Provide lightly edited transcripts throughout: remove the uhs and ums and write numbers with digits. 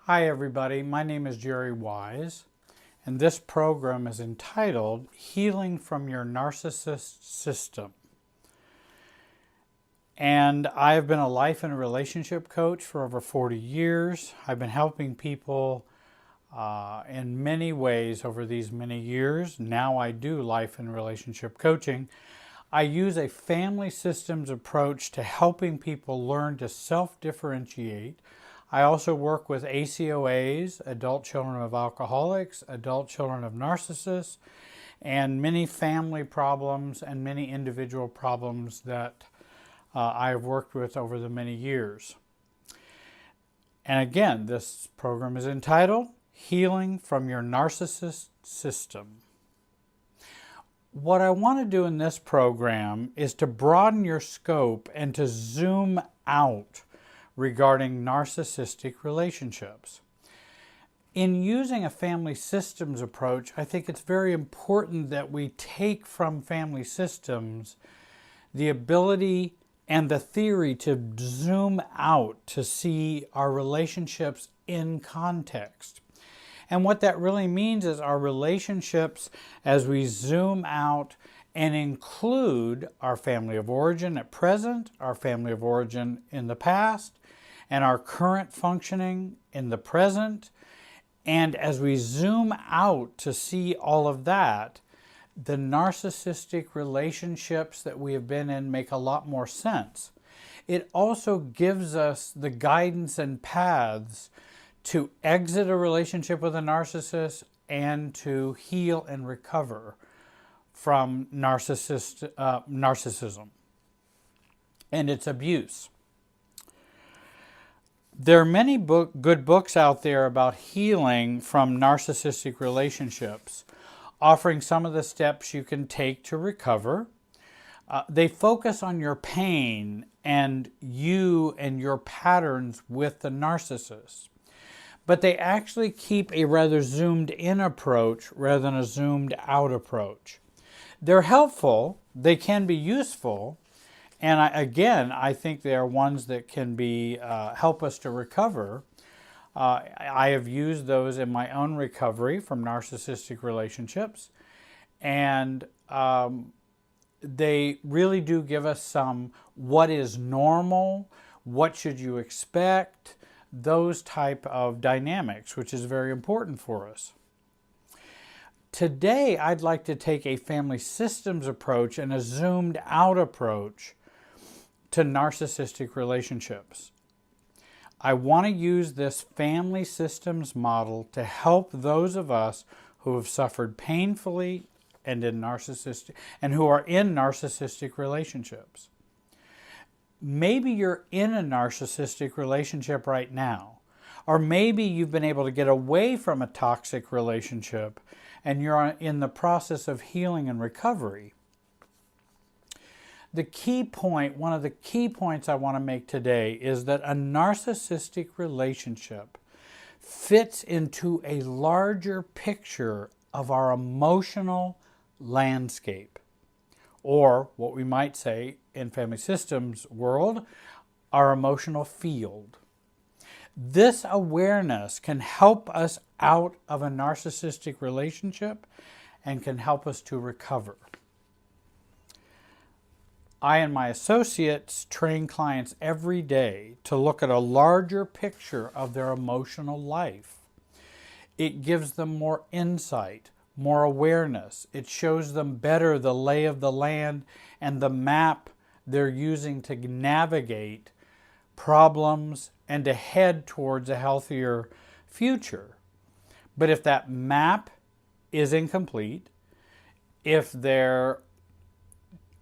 Hi everybody, my name is Jerry Wise, and this program is entitled Healing from Your Narcissist System. And I've been a life and relationship coach for over 40 years. I've been helping people in many ways over these many years. Now I do life and relationship coaching. I use a family systems approach to helping people learn to self-differentiate. I also work with ACOAs, adult children of alcoholics, adult children of narcissists, and many family problems and many individual problems that I've worked with over the many years. And again, this program is entitled Healing from Your Narcissist System. What I want to do in this program is to broaden your scope and to zoom out regarding narcissistic relationships. In using a family systems approach, I think it's very important that we take from family systems the ability and the theory to zoom out to see our relationships in context. And what that really means is our relationships, as we zoom out and include our family of origin at present, our family of origin in the past, and our current functioning in the present. And as we zoom out to see all of that, the narcissistic relationships that we have been in make a lot more sense. It also gives us the guidance and paths to exit a relationship with a narcissist and to heal and recover from narcissism and its abuse. There are many good books out there about healing from narcissistic relationships, offering some of the steps you can take to recover. They focus on your pain and you and your patterns with the narcissist. But they actually keep a rather zoomed in approach rather than a zoomed out approach. They're helpful, they can be useful, and I think they are ones that can be help us to recover. I have used those in my own recovery from narcissistic relationships, and they really do give us some what is normal, what should you expect, those type of dynamics, which is very important for us. Today, I'd like to take a family systems approach and a zoomed out approach to narcissistic relationships. I want to use this family systems model to help those of us who have suffered painfully and who are in narcissistic relationships. Maybe you're in a narcissistic relationship right now, or maybe you've been able to get away from a toxic relationship and you're in the process of healing and recovery. The key point, one of the key points I want to make today is that a narcissistic relationship fits into a larger picture of our emotional landscape, or what we might say in family systems world, our emotional field. This awareness can help us out of a narcissistic relationship and can help us to recover. I and my associates train clients every day to look at a larger picture of their emotional life. It gives them more insight, more awareness. It shows them better the lay of the land and the map they're using to navigate problems and to head towards a healthier future. But if that map is incomplete, if their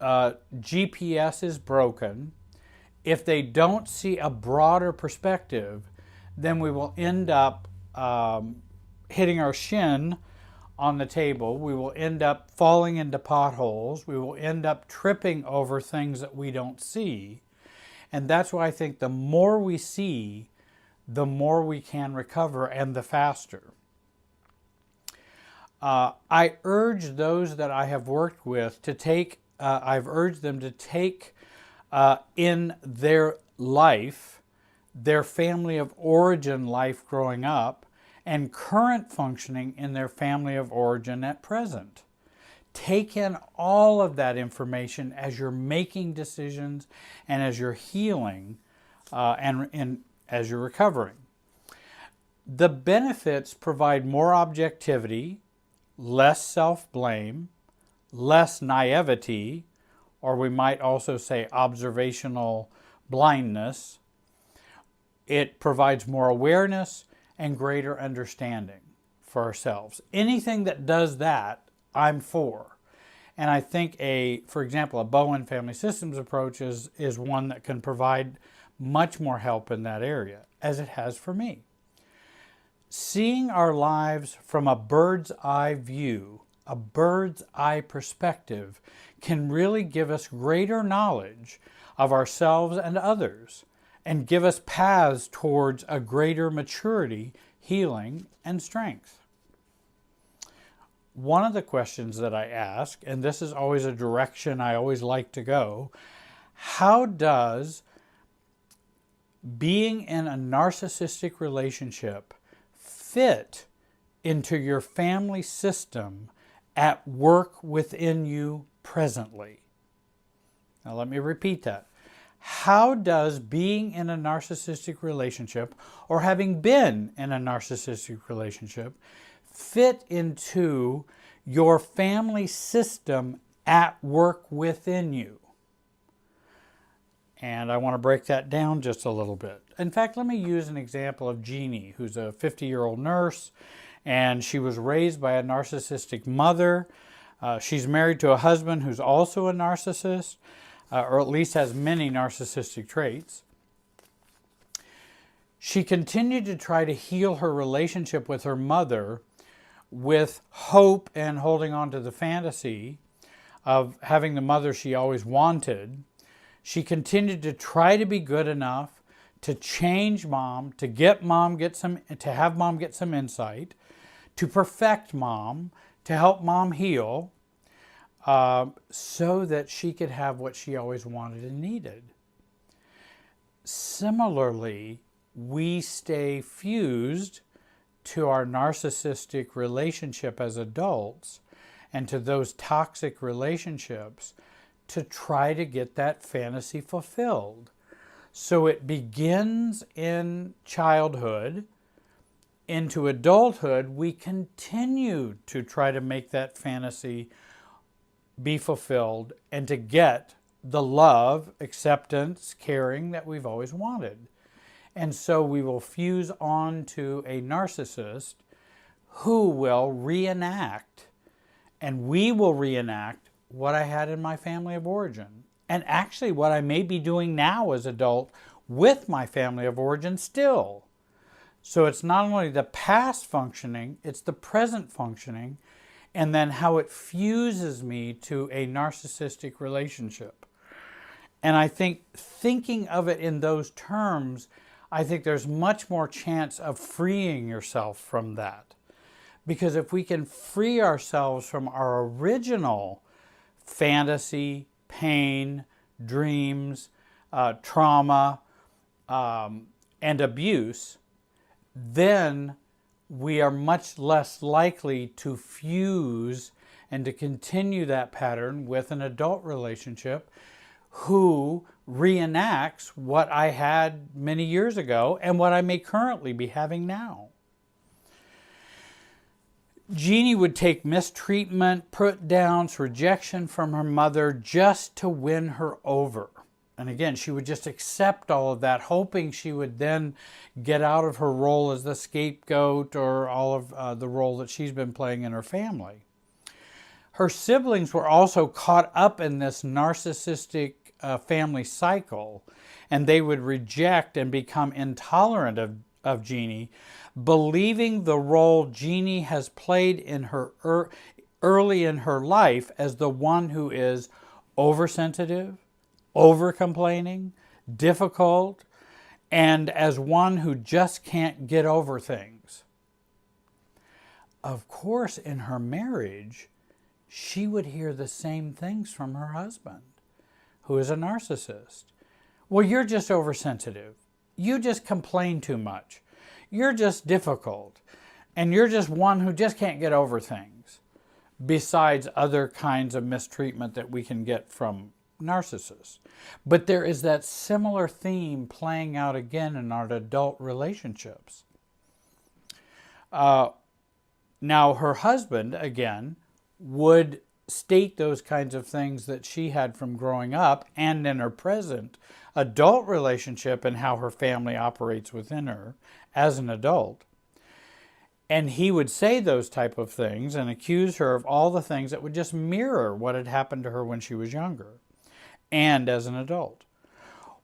GPS is broken, if they don't see a broader perspective, then we will end up hitting our shin on the table. We will end up falling into potholes. We will end up tripping over things that we don't see. And that's why I think the more we see, the more we can recover and the faster. I urge those that I have worked with to take I've urged them to take in their life their family of origin life growing up, and current functioning in their family of origin at present. Take in all of that information as you're making decisions and as you're healing and as you're recovering. The benefits provide more objectivity, less self-blame, less naivety, or we might also say observational blindness. It provides more awareness and greater understanding for ourselves. Anything that does that, I'm for. And I think for example, a Bowen Family Systems approach is one that can provide much more help in that area, as it has for me. Seeing our lives from a bird's eye view, a bird's eye perspective, can really give us greater knowledge of ourselves and others, and give us paths towards a greater maturity, healing, and strength. One of the questions that I ask, and this is always a direction I always like to go, how does being in a narcissistic relationship fit into your family system at work within you presently? Now let me repeat that. How does being in a narcissistic relationship, or having been in a narcissistic relationship, fit into your family system at work within you? And I want to break that down just a little bit. In fact, let me use an example of Jeannie, who's a 50-year-old nurse, and she was raised by a narcissistic mother. She's married to a husband who's also a narcissist, or at least has many narcissistic traits. She continued to try to heal her relationship with her mother with hope and holding on to the fantasy of having the mother she always wanted. She continued to try to be good enough to change mom, to have mom get some insight, to perfect mom, to help mom heal, so that she could have what she always wanted and needed. Similarly, we stay fused to our narcissistic relationship as adults and to those toxic relationships to try to get that fantasy fulfilled. So it begins in childhood. Into adulthood, we continue to try to make that fantasy be fulfilled and to get the love, acceptance, caring that we've always wanted. And so we will fuse on to a narcissist who will reenact, and we will reenact what I had in my family of origin. And actually what I may be doing now as adult with my family of origin still. So it's not only the past functioning, it's the present functioning, and then how it fuses me to a narcissistic relationship. And I think thinking of it in those terms, I think there's much more chance of freeing yourself from that. Because if we can free ourselves from our original fantasy, pain, dreams, trauma, and abuse, then we are much less likely to fuse and to continue that pattern with an adult relationship who reenacts what I had many years ago and what I may currently be having now. Jeannie would take mistreatment, put downs, rejection from her mother just to win her over. And again, she would just accept all of that, hoping she would then get out of her role as the scapegoat or all of the role that she's been playing in her family. Her siblings were also caught up in this narcissistic family cycle, and they would reject and become intolerant of Jeannie, believing the role Jeannie has played in her early in her life as the one who is oversensitive, over-complaining, difficult, and as one who just can't get over things. Of course, in her marriage, she would hear the same things from her husband, who is a narcissist. Well, you're just oversensitive. You just complain too much. You're just difficult. And you're just one who just can't get over things. Besides other kinds of mistreatment that we can get from narcissists. But there is that similar theme playing out again in our adult relationships. Now, her husband, again, would state those kinds of things that she had from growing up and in her present adult relationship and how her family operates within her as an adult. And he would say those type of things and accuse her of all the things that would just mirror what had happened to her when she was younger and as an adult.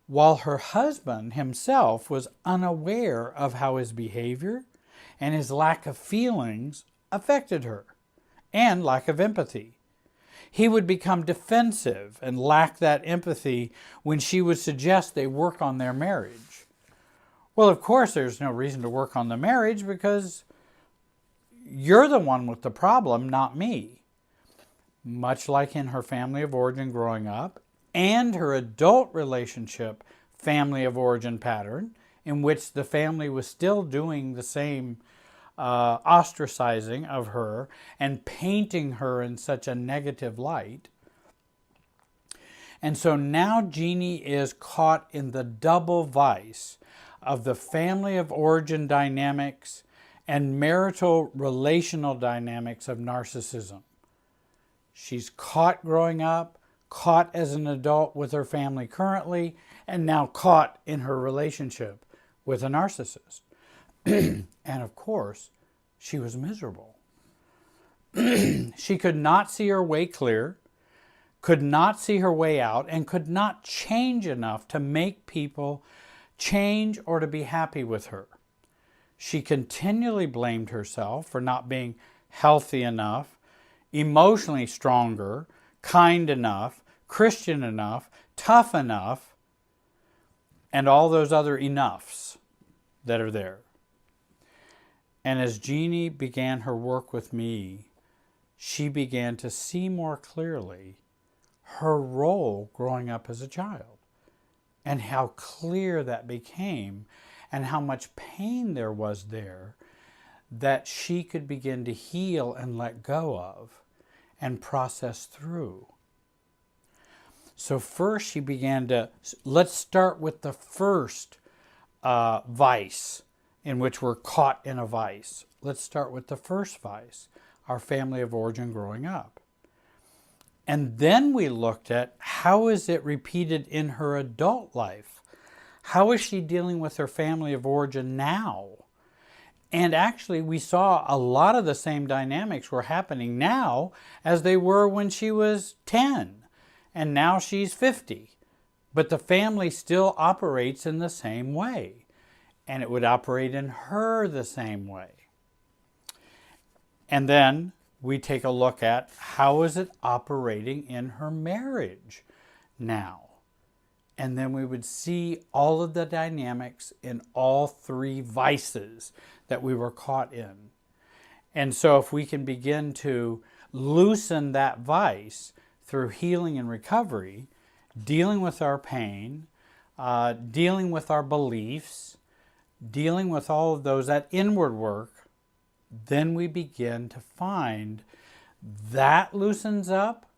While her husband himself was unaware of how his behavior and his lack of feelings affected her and lack of empathy. He would become defensive and lack that empathy when she would suggest they work on their marriage. Well, of course, there's no reason to work on the marriage because you're the one with the problem, not me. Much like in her family of origin growing up and her adult relationship family of origin pattern, in which the family was still doing the same ostracizing of her and painting her in such a negative light. And so now Jeannie is caught in the double vice of the family of origin dynamics and marital relational dynamics of narcissism. She's caught growing up, caught as an adult with her family currently, and now caught in her relationship with a narcissist. And of course, she was miserable. She could not see her way clear, could not see her way out, and could not change enough to make people change or to be happy with her. She continually blamed herself for not being healthy enough, emotionally stronger, kind enough, Christian enough, tough enough, and all those other enoughs that are there. And as Jeannie began her work with me, she began to see more clearly her role growing up as a child and how clear that became and how much pain there was there that she could begin to heal and let go of and process through. So first she began to, let's start with the first vice in which we're caught in a vice. Let's start with the first vice, our family of origin growing up. And then we looked at how is it repeated in her adult life? How is she dealing with her family of origin now? And actually we saw a lot of the same dynamics were happening now as they were when she was 10 and now she's 50. But the family still operates in the same way. And it would operate in her the same way. And then we take a look at how is it operating in her marriage now. And then we would see all of the dynamics in all three vices that we were caught in. And so if we can begin to loosen that vice through healing and recovery, dealing with our pain, dealing with our beliefs, dealing with all of those, that inward work, then we begin to find that loosens up,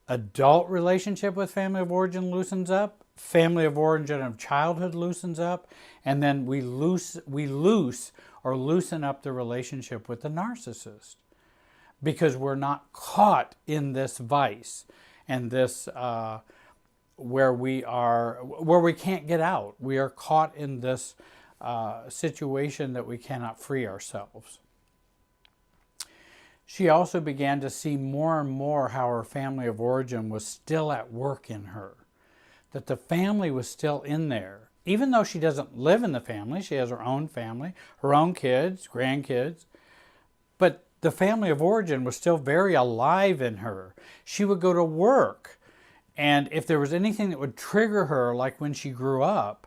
adult relationship with family of origin loosens up, family of origin of childhood loosens up, and then we loosen up the relationship with the narcissist because we're not caught in this vice and this where we can't get out. We are caught in this situation that we cannot free ourselves. She also began to see more and more how her family of origin was still at work in her, that the family was still in there. Even though she doesn't live in the family, she has her own family, her own kids, grandkids, but the family of origin was still very alive in her. She would go to work, and if there was anything that would trigger her, like when she grew up,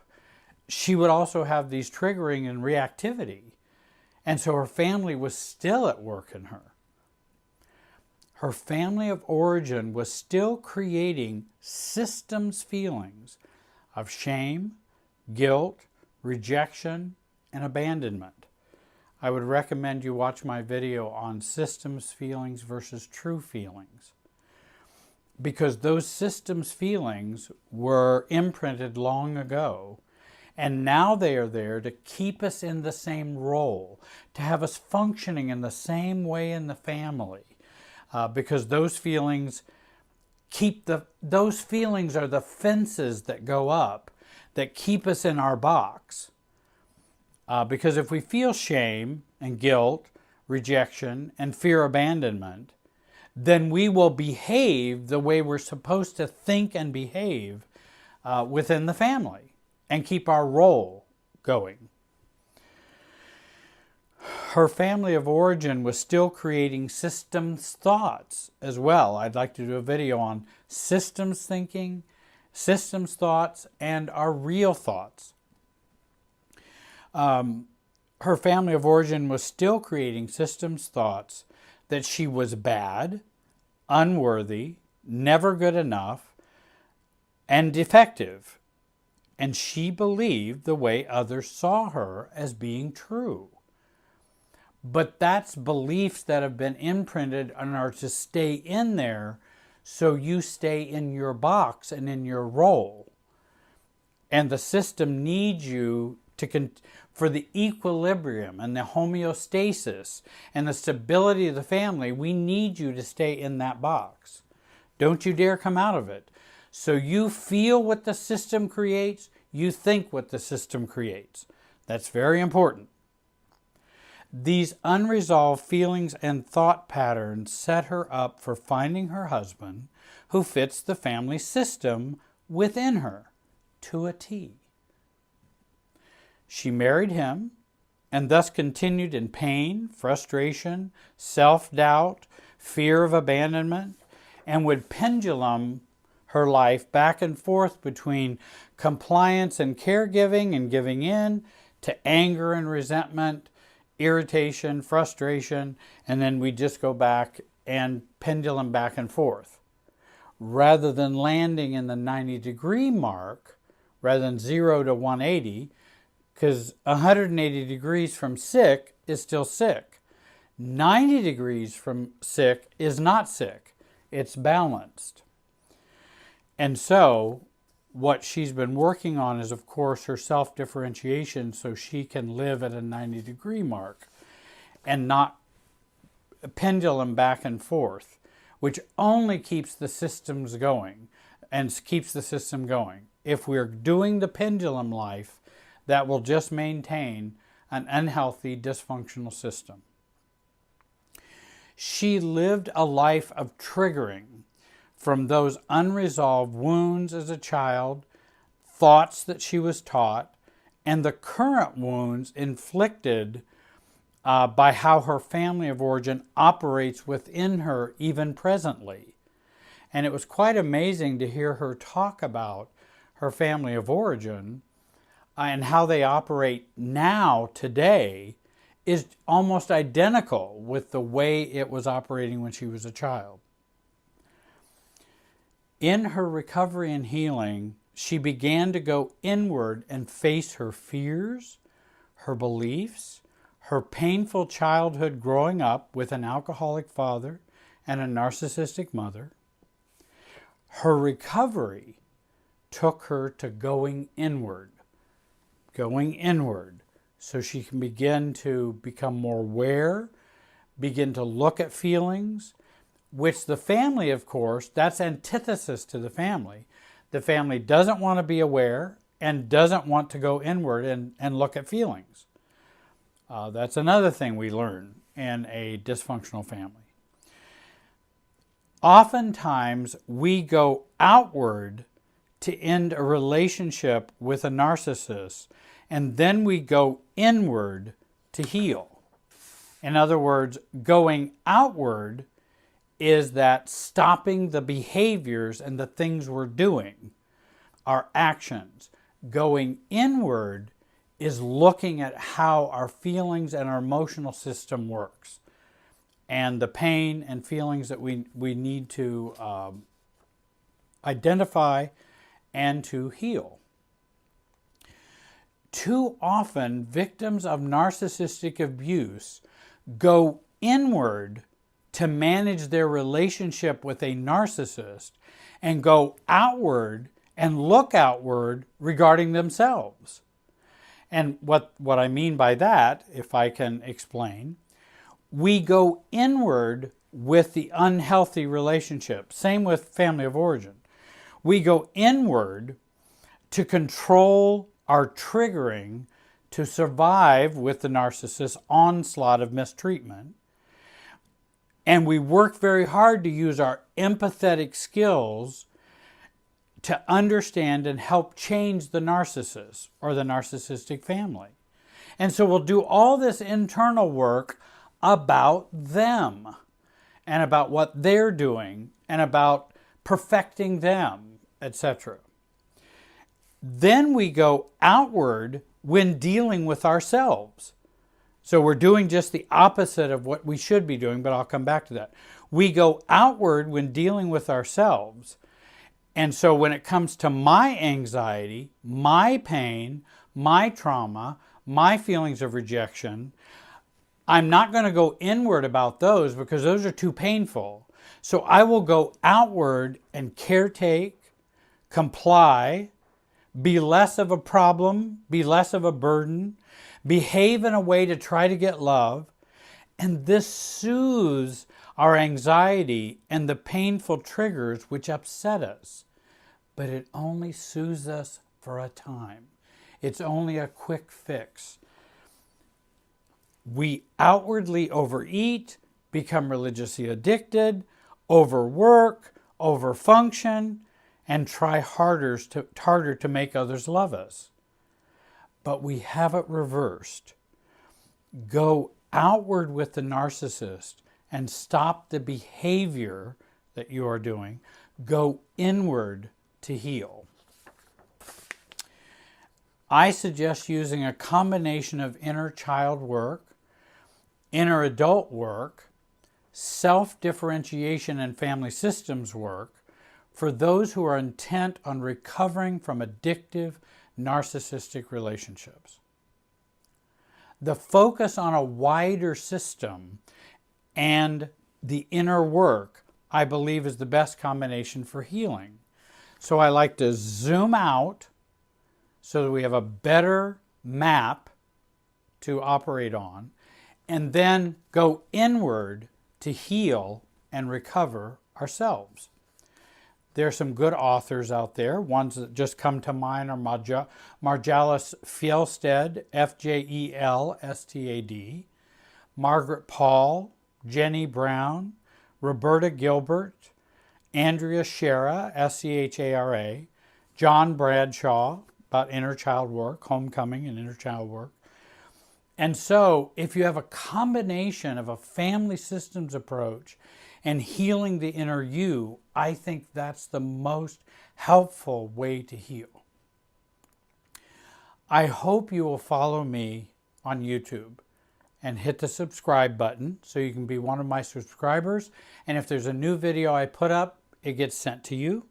she would also have these triggering and reactivity. And so her family was still at work in her. Her family of origin was still creating systems feelings of shame, guilt, rejection, and abandonment. I would recommend you watch my video on systems feelings versus true feelings, because those systems feelings were imprinted long ago, and now they are there to keep us in the same role, to have us functioning in the same way in the family, because those feelings those feelings are the fences that go up that keep us in our box. Because if we feel shame and guilt, rejection, and fear abandonment, then we will behave the way we're supposed to think and behave within the family and keep our role going. Her family of origin was still creating systems thoughts as well. I'd like to do a video on systems thinking, systems thoughts, and our real thoughts. Her family of origin was still creating systems thoughts that she was bad, unworthy, never good enough, and defective. And she believed the way others saw her as being true. But that's beliefs that have been imprinted and are to stay in there, so you stay in your box and in your role. And the system needs you for the equilibrium and the homeostasis and the stability of the family. We need you to stay in that box. Don't you dare come out of it. So you feel what the system creates, you think what the system creates. That's very important. These unresolved feelings and thought patterns set her up for finding her husband who fits the family system within her to a T. She married him and thus continued in pain, frustration, self-doubt, fear of abandonment, and would pendulum her life back and forth between compliance and caregiving and giving in to anger and resentment, irritation, frustration, and then we just go back and pendulum back and forth. Rather than landing in the 90-degree mark, rather than 0 to 180, because 180 degrees from sick is still sick. 90 degrees from sick is not sick. It's balanced. And so what she's been working on is, of course, her self-differentiation so she can live at a 90-degree mark and not pendulum back and forth, which only keeps the systems going and keeps the system going. If we're doing the pendulum life, that will just maintain an unhealthy, dysfunctional system. She lived a life of triggering from those unresolved wounds as a child, thoughts that she was taught, and the current wounds inflicted by how her family of origin operates within her even presently. And it was quite amazing to hear her talk about her family of origin and how they operate now, today, is almost identical with the way it was operating when she was a child. In her recovery and healing, she began to go inward and face her fears, her beliefs, her painful childhood growing up with an alcoholic father and a narcissistic mother. Her recovery took her to going inward, so she can begin to become more aware, begin to look at feelings, which the family, of course, that's antithesis to the family. The family doesn't want to be aware and doesn't want to go inward and look at feelings. That's another thing we learn in a dysfunctional family. Oftentimes, we go outward to end a relationship with a narcissist, and then we go inward to heal. In other words, going outward is that stopping the behaviors and the things we're doing, our actions. Going inward is looking at how our feelings and our emotional system works and the pain and feelings that we need to identify and to heal. Too often, victims of narcissistic abuse go inward to manage their relationship with a narcissist and go outward and look outward regarding themselves. And what I mean by that, if I can explain, we go inward with the unhealthy relationship. Same with family of origin. We go inward to control our triggering to survive with the narcissist's onslaught of mistreatment. And we work very hard to use our empathetic skills to understand and help change the narcissist or the narcissistic family. And so we'll do all this internal work about them and about what they're doing and about perfecting them, etc. Then we go outward when dealing with ourselves. So we're doing just the opposite of what we should be doing, but I'll come back to that. We go outward when dealing with ourselves. And so when it comes to my anxiety, my pain, my trauma, my feelings of rejection, I'm not going to go inward about those because those are too painful. So I will go outward and caretake, comply, be less of a problem, be less of a burden, behave in a way to try to get love. And this soothes our anxiety and the painful triggers which upset us. But it only soothes us for a time. It's only a quick fix. We outwardly overeat, become religiously addicted, overwork, overfunction, and try harder to make others love us. But we have it reversed. Go outward with the narcissist and stop the behavior that you are doing. Go inward to heal. I suggest using a combination of inner child work, inner adult work, self-differentiation and family systems work for those who are intent on recovering from addictive narcissistic relationships. The focus on a wider system and the inner work, I believe, is the best combination for healing. So I like to zoom out so that we have a better map to operate on, and then go inward to heal and recover ourselves. There are some good authors out there. Ones that just come to mind are Marjalis Fjellstad, F-J-E-L-S-T-A-D, Margaret Paul, Jenny Brown, Roberta Gilbert, Andrea Schara, S-C-H-A-R-A, John Bradshaw, about inner child work, homecoming and inner child work. And so if you have a combination of a family systems approach and healing the inner you, I think that's the most helpful way to heal. I hope you will follow me on YouTube and hit the subscribe button so you can be one of my subscribers. And if there's a new video I put up, it gets sent to you.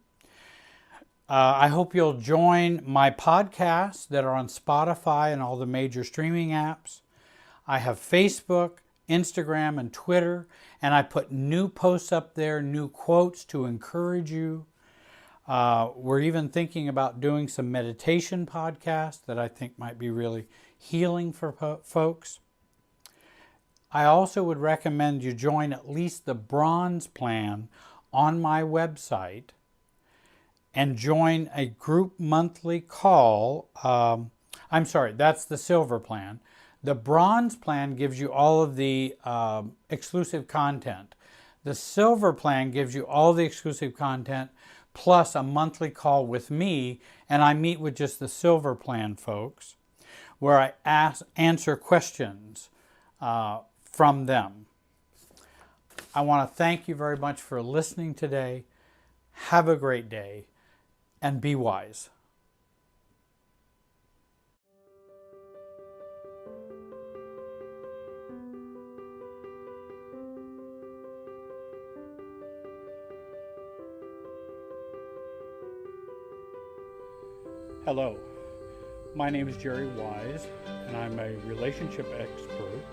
I hope you'll join my podcasts that are on Spotify and all the major streaming apps. I have Facebook, Instagram, and Twitter, and I put new posts up there, new quotes to encourage you. We're even thinking about doing some meditation podcasts that I think might be really healing for folks. I also would recommend you join at least the bronze plan on my website and join a group monthly call. That's the silver plan. The bronze plan gives you all of the exclusive content. The silver plan gives you all the exclusive content plus a monthly call with me, and I meet with just the silver plan folks where I answer questions from them. I want to thank you very much for listening today. Have a great day and be wise. Hello. My name is Jerry Wise, and I'm a relationship expert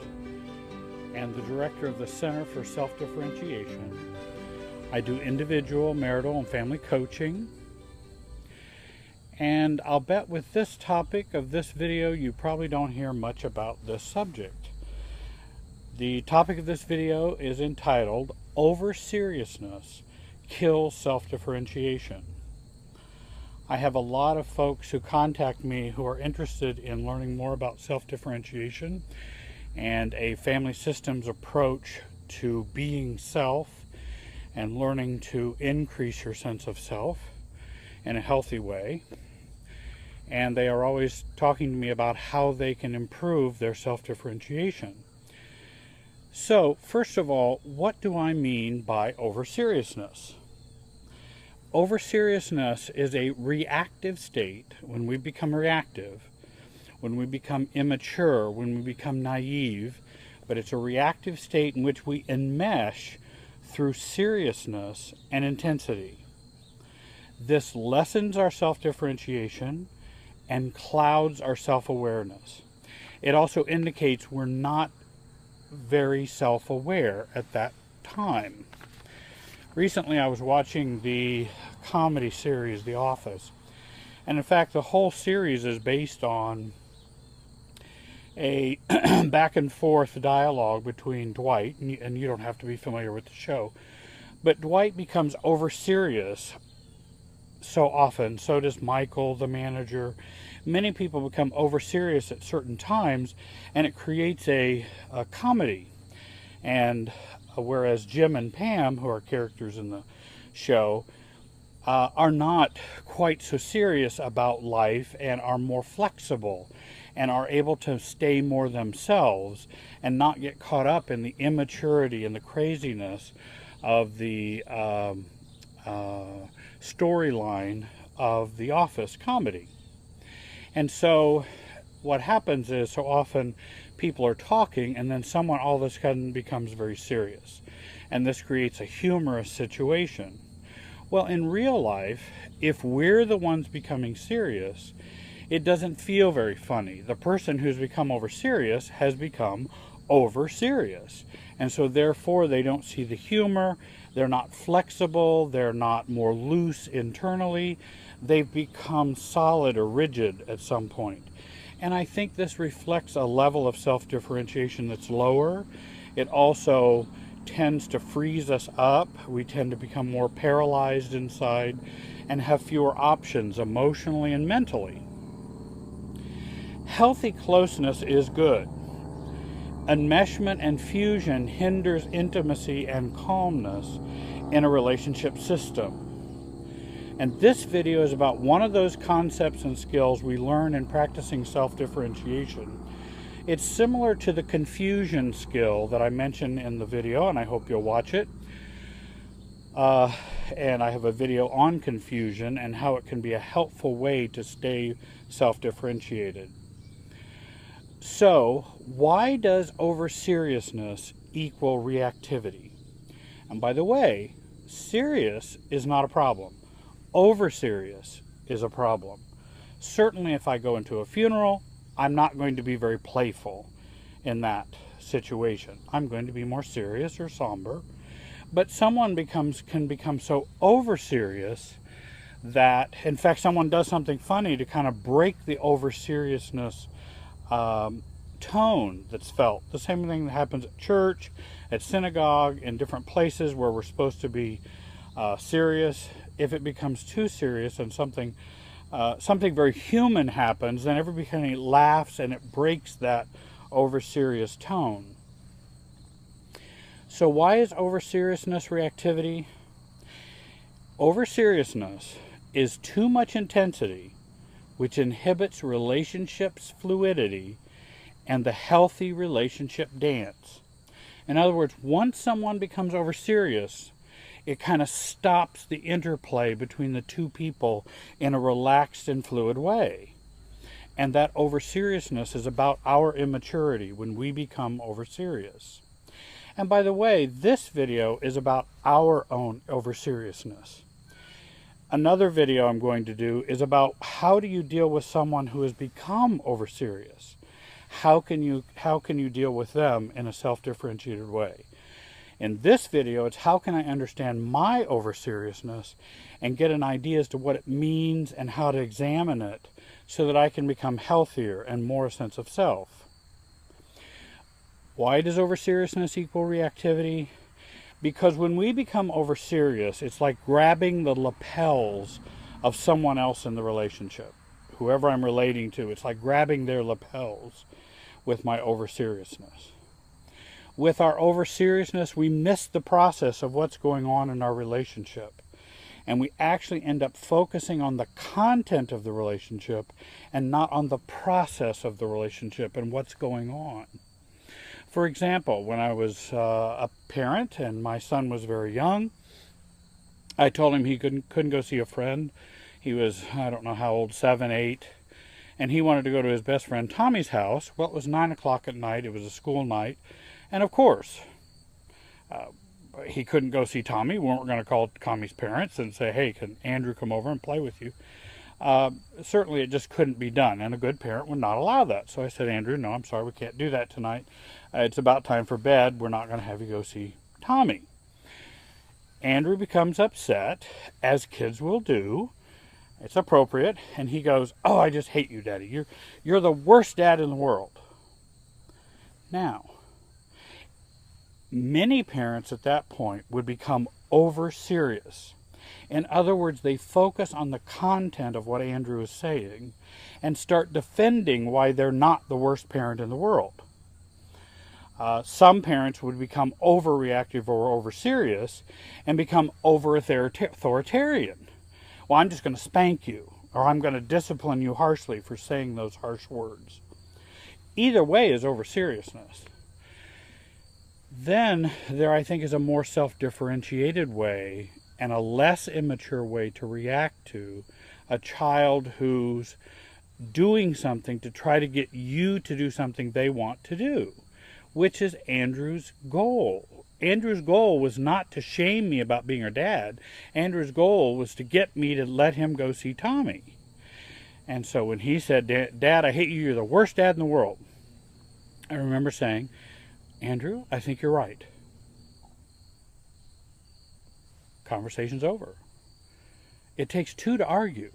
and the director of the Center for Self-Differentiation. I do individual, marital, and family coaching. And I'll bet with this topic of this video, you probably don't hear much about this subject. The topic of this video is entitled, Over-Seriousness Kills Self-Differentiation. I have a lot of folks who contact me who are interested in learning more about self-differentiation and a family systems approach to being self and learning to increase your sense of self in a healthy way. And they are always talking to me about how they can improve their self-differentiation. So, first of all, what do I mean by over-seriousness? Over-seriousness is a reactive state when we become reactive, when we become immature, when we become naive, but it's a reactive state in which we enmesh through seriousness and intensity. This lessens our self-differentiation and clouds our self-awareness. It also indicates we're not very self-aware at that time. Recently I was watching the comedy series The Office, and in fact the whole series is based on a back and forth dialogue between Dwight, and you don't have to be familiar with the show, but Dwight becomes over serious so often. So does Michael, the manager. Many people become over serious at certain times, and it creates a comedy. And whereas Jim and Pam, who are characters in the show, are not quite so serious about life and are more flexible and are able to stay more themselves and not get caught up in the immaturity and the craziness of the storyline of the Office comedy. And so what happens is, so often people are talking and then someone all of a sudden becomes very serious, and this creates a humorous situation. Well, in real life, if we're the ones becoming serious, it doesn't feel very funny. The person who's become over serious has become over serious, and so therefore they don't see the humor. They're not flexible, they're not more loose internally, they've become solid or rigid at some point. And I think this reflects a level of self-differentiation that's lower. It also tends to freeze us up. We tend to become more paralyzed inside and have fewer options emotionally and mentally. Healthy closeness is good. Enmeshment and fusion hinders intimacy and calmness in a relationship system. And this video is about one of those concepts and skills we learn in practicing self-differentiation. It's similar to the confusion skill that I mentioned in the video, and I hope you'll watch it. And I have a video on confusion and how it can be a helpful way to stay self-differentiated. So, why does over-seriousness equal reactivity? And by the way, serious is not a problem. Over-serious is a problem. Certainly if I go into a funeral, I'm not going to be very playful in that situation. I'm going to be more serious or somber. But someone can become so over-serious that, in fact, someone does something funny to kind of break the over-seriousness tone that's felt. The same thing that happens at church, at synagogue, in different places where we're supposed to be serious. If it becomes too serious and something very human happens, then everybody laughs and it breaks that over-serious tone. So why is over-seriousness reactivity? Over-seriousness is too much intensity, which inhibits relationships' fluidity and the healthy relationship dance. In other words, once someone becomes over-serious, it kind of stops the interplay between the two people in a relaxed and fluid way. And that over-seriousness is about our immaturity when we become over-serious. And by the way, this video is about our own over-seriousness. Another video I'm going to do is about how do you deal with someone who has become over-serious? How can you deal with them in a self-differentiated way? In this video, it's how can I understand my over-seriousness and get an idea as to what it means and how to examine it so that I can become healthier and more a sense of self. Why does over-seriousness equal reactivity? Because when we become over-serious, it's like grabbing the lapels of someone else in the relationship. Whoever I'm relating to, it's like grabbing their lapels with my over-seriousness. With our over-seriousness, we miss the process of what's going on in our relationship. And we actually end up focusing on the content of the relationship and not on the process of the relationship and what's going on. For example, when I was a parent and my son was very young, I told him he couldn't go see a friend. He was, I don't know how old, 7, 8, and he wanted to go to his best friend Tommy's house. Well, it was 9 o'clock at night. It was a school night. And of course, he couldn't go see Tommy. We weren't going to call Tommy's parents and say, hey, can Andrew come over and play with you? Certainly it just couldn't be done, and a good parent would not allow that. So I said, Andrew, no, I'm sorry, we can't do that tonight. It's about time for bed. We're not going to have you go see Tommy. Andrew becomes upset, as kids will do. It's appropriate. And he goes, oh, I just hate you, Daddy. You're the worst dad in the world. Now, many parents at that point would become over-serious. In other words, they focus on the content of what Andrew is saying and start defending why they're not the worst parent in the world. Some parents would become overreactive or over-serious and become over-authoritarian. Well, I'm just going to spank you, or I'm going to discipline you harshly for saying those harsh words. Either way is over-seriousness. Then there, I think, is a more self-differentiated way and a less immature way to react to a child who's doing something to try to get you to do something they want to do, which is Andrew's goal. Andrew's goal was not to shame me about being her dad. Andrew's goal was to get me to let him go see Tommy. And so when he said, Dad, I hate you, you're the worst dad in the world, I remember saying, Andrew, I think you're right. Conversation's over. It takes two to argue.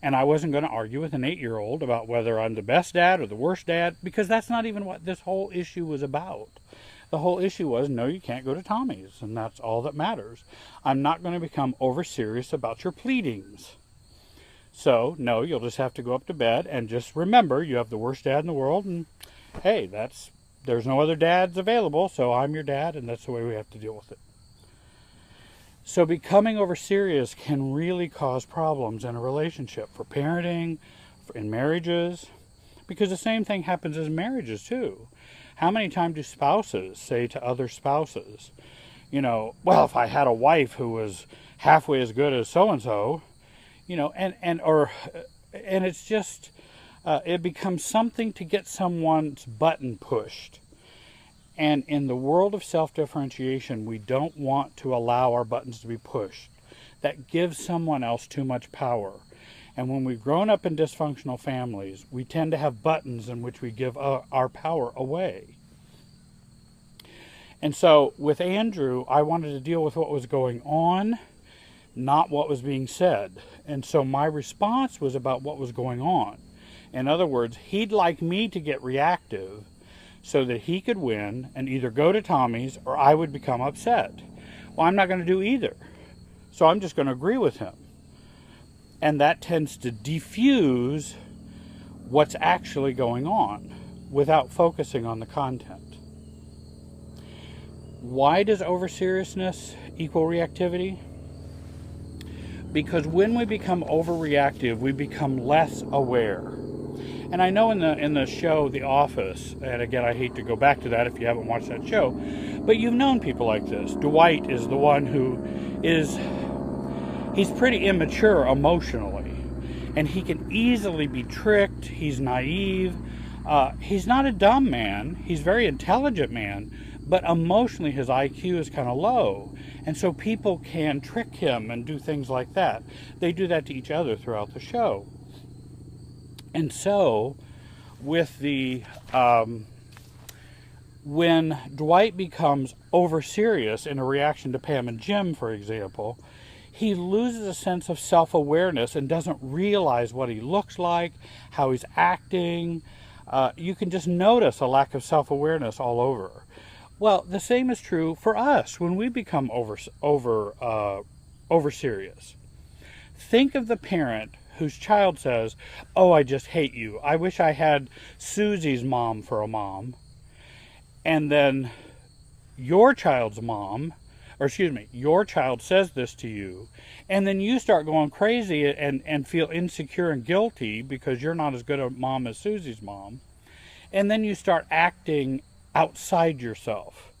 And I wasn't going to argue with an 8-year-old about whether I'm the best dad or the worst dad, because that's not even what this whole issue was about. The whole issue was, no, you can't go to Tommy's, and that's all that matters. I'm not going to become over-serious about your pleadings. So, no, you'll just have to go up to bed and just remember you have the worst dad in the world, and hey, there's no other dads available, so I'm your dad, and that's the way we have to deal with it. So becoming over-serious can really cause problems in a relationship, for parenting, in marriages, because the same thing happens in marriages too. How many times do spouses say to other spouses, well, if I had a wife who was halfway as good as so-and-so, and it's just, it becomes something to get someone's button pushed. And in the world of self-differentiation, we don't want to allow our buttons to be pushed. That gives someone else too much power. And when we've grown up in dysfunctional families, we tend to have buttons in which we give our power away. And so with Andrew, I wanted to deal with what was going on, not what was being said. And so my response was about what was going on. In other words, he'd like me to get reactive so that he could win and either go to Tommy's or I would become upset. Well, I'm not going to do either. So I'm just going to agree with him. And that tends to diffuse what's actually going on without focusing on the content. Why does over-seriousness equal reactivity? Because when we become overreactive, we become less aware. And I know in the show The Office, and again, I hate to go back to that if you haven't watched that show, but you've known people like this. Dwight is the one who he's pretty immature emotionally, and he can easily be tricked. He's naive. He's not a dumb man. He's a very intelligent man, but emotionally his IQ is kind of low. And so people can trick him and do things like that. They do that to each other throughout the show. And so, with the when Dwight becomes over serious in a reaction to Pam and Jim, for example, he loses a sense of self-awareness and doesn't realize what he looks like, how he's acting. You can just notice a lack of self-awareness all over. Well, the same is true for us when we become over serious. Think of the parent whose child says, "Oh, I just hate you. I wish I had Susie's mom for a mom." And then your child's your child says this to you, and then you start going crazy and feel insecure and guilty because you're not as good a mom as Susie's mom. And then you start acting outside yourself.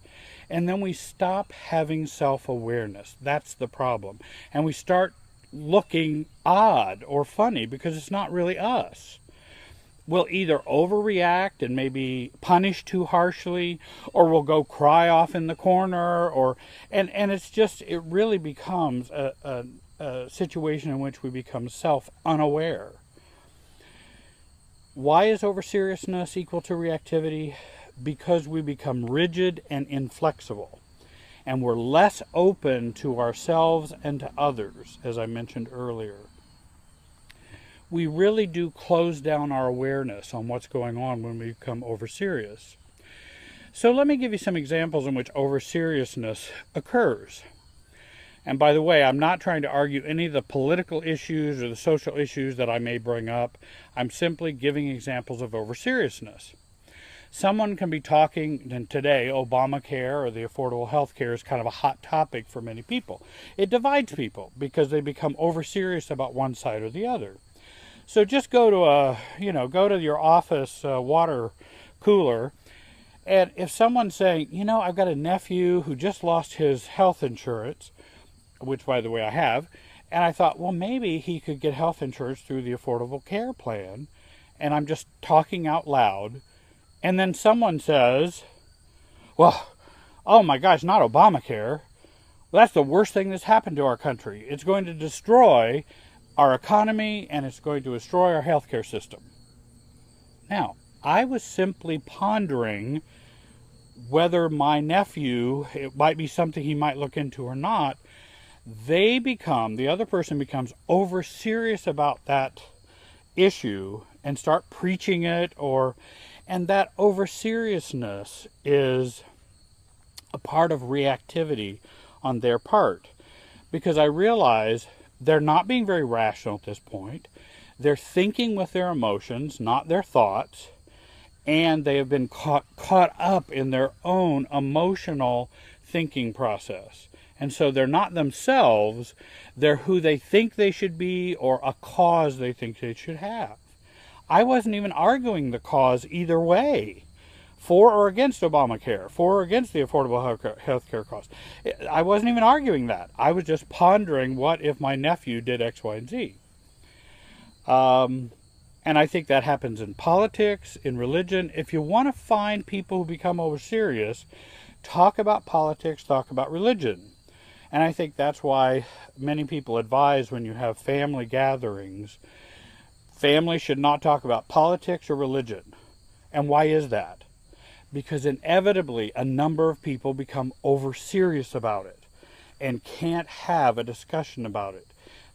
And then we stop having self-awareness. That's the problem. And we start looking odd or funny because it's not really us. We'll either overreact and maybe punish too harshly, or we'll go cry off in the corner, and it really becomes a situation in which we become self-unaware. Why is over-seriousness equal to reactivity? Because we become rigid and inflexible, and we're less open to ourselves and to others, as I mentioned earlier. We really do close down our awareness on what's going on when we become over-serious. So let me give you some examples in which over-seriousness occurs. And by the way, I'm not trying to argue any of the political issues or the social issues that I may bring up. I'm simply giving examples of over-seriousness. Someone can be talking, and today Obamacare or the affordable health care is kind of a hot topic for many people. It divides people because they become over-serious about one side or the other. So just go to your office water cooler, and if someone's saying, I've got a nephew who just lost his health insurance, which by the way I have, and I thought, well, maybe he could get health insurance through the Affordable Care Plan, and I'm just talking out loud, and then someone says, well, oh my gosh, not Obamacare. Well, that's the worst thing that's happened to our country. It's going to destroy our economy, and it's going to destroy our healthcare system. Now, I was simply pondering whether my nephew, it might be something he might look into or not. The other person becomes over serious about that issue and start preaching it, and that over seriousness is a part of reactivity on their part, because I realize they're not being very rational at this point. They're thinking with their emotions, not their thoughts, and they have been caught up in their own emotional thinking process. And so they're not themselves, they're who they think they should be or a cause they think they should have. I wasn't even arguing the cause either way, for or against Obamacare, for or against the affordable health care cost. I wasn't even arguing that. I was just pondering, what if my nephew did X, Y, and Z? And I think that happens in politics, in religion. If you want to find people who become over serious, talk about politics, talk about religion. And I think that's why many people advise when you have family gatherings, families should not talk about politics or religion. And why is that? Because inevitably a number of people become over serious about it and can't have a discussion about it.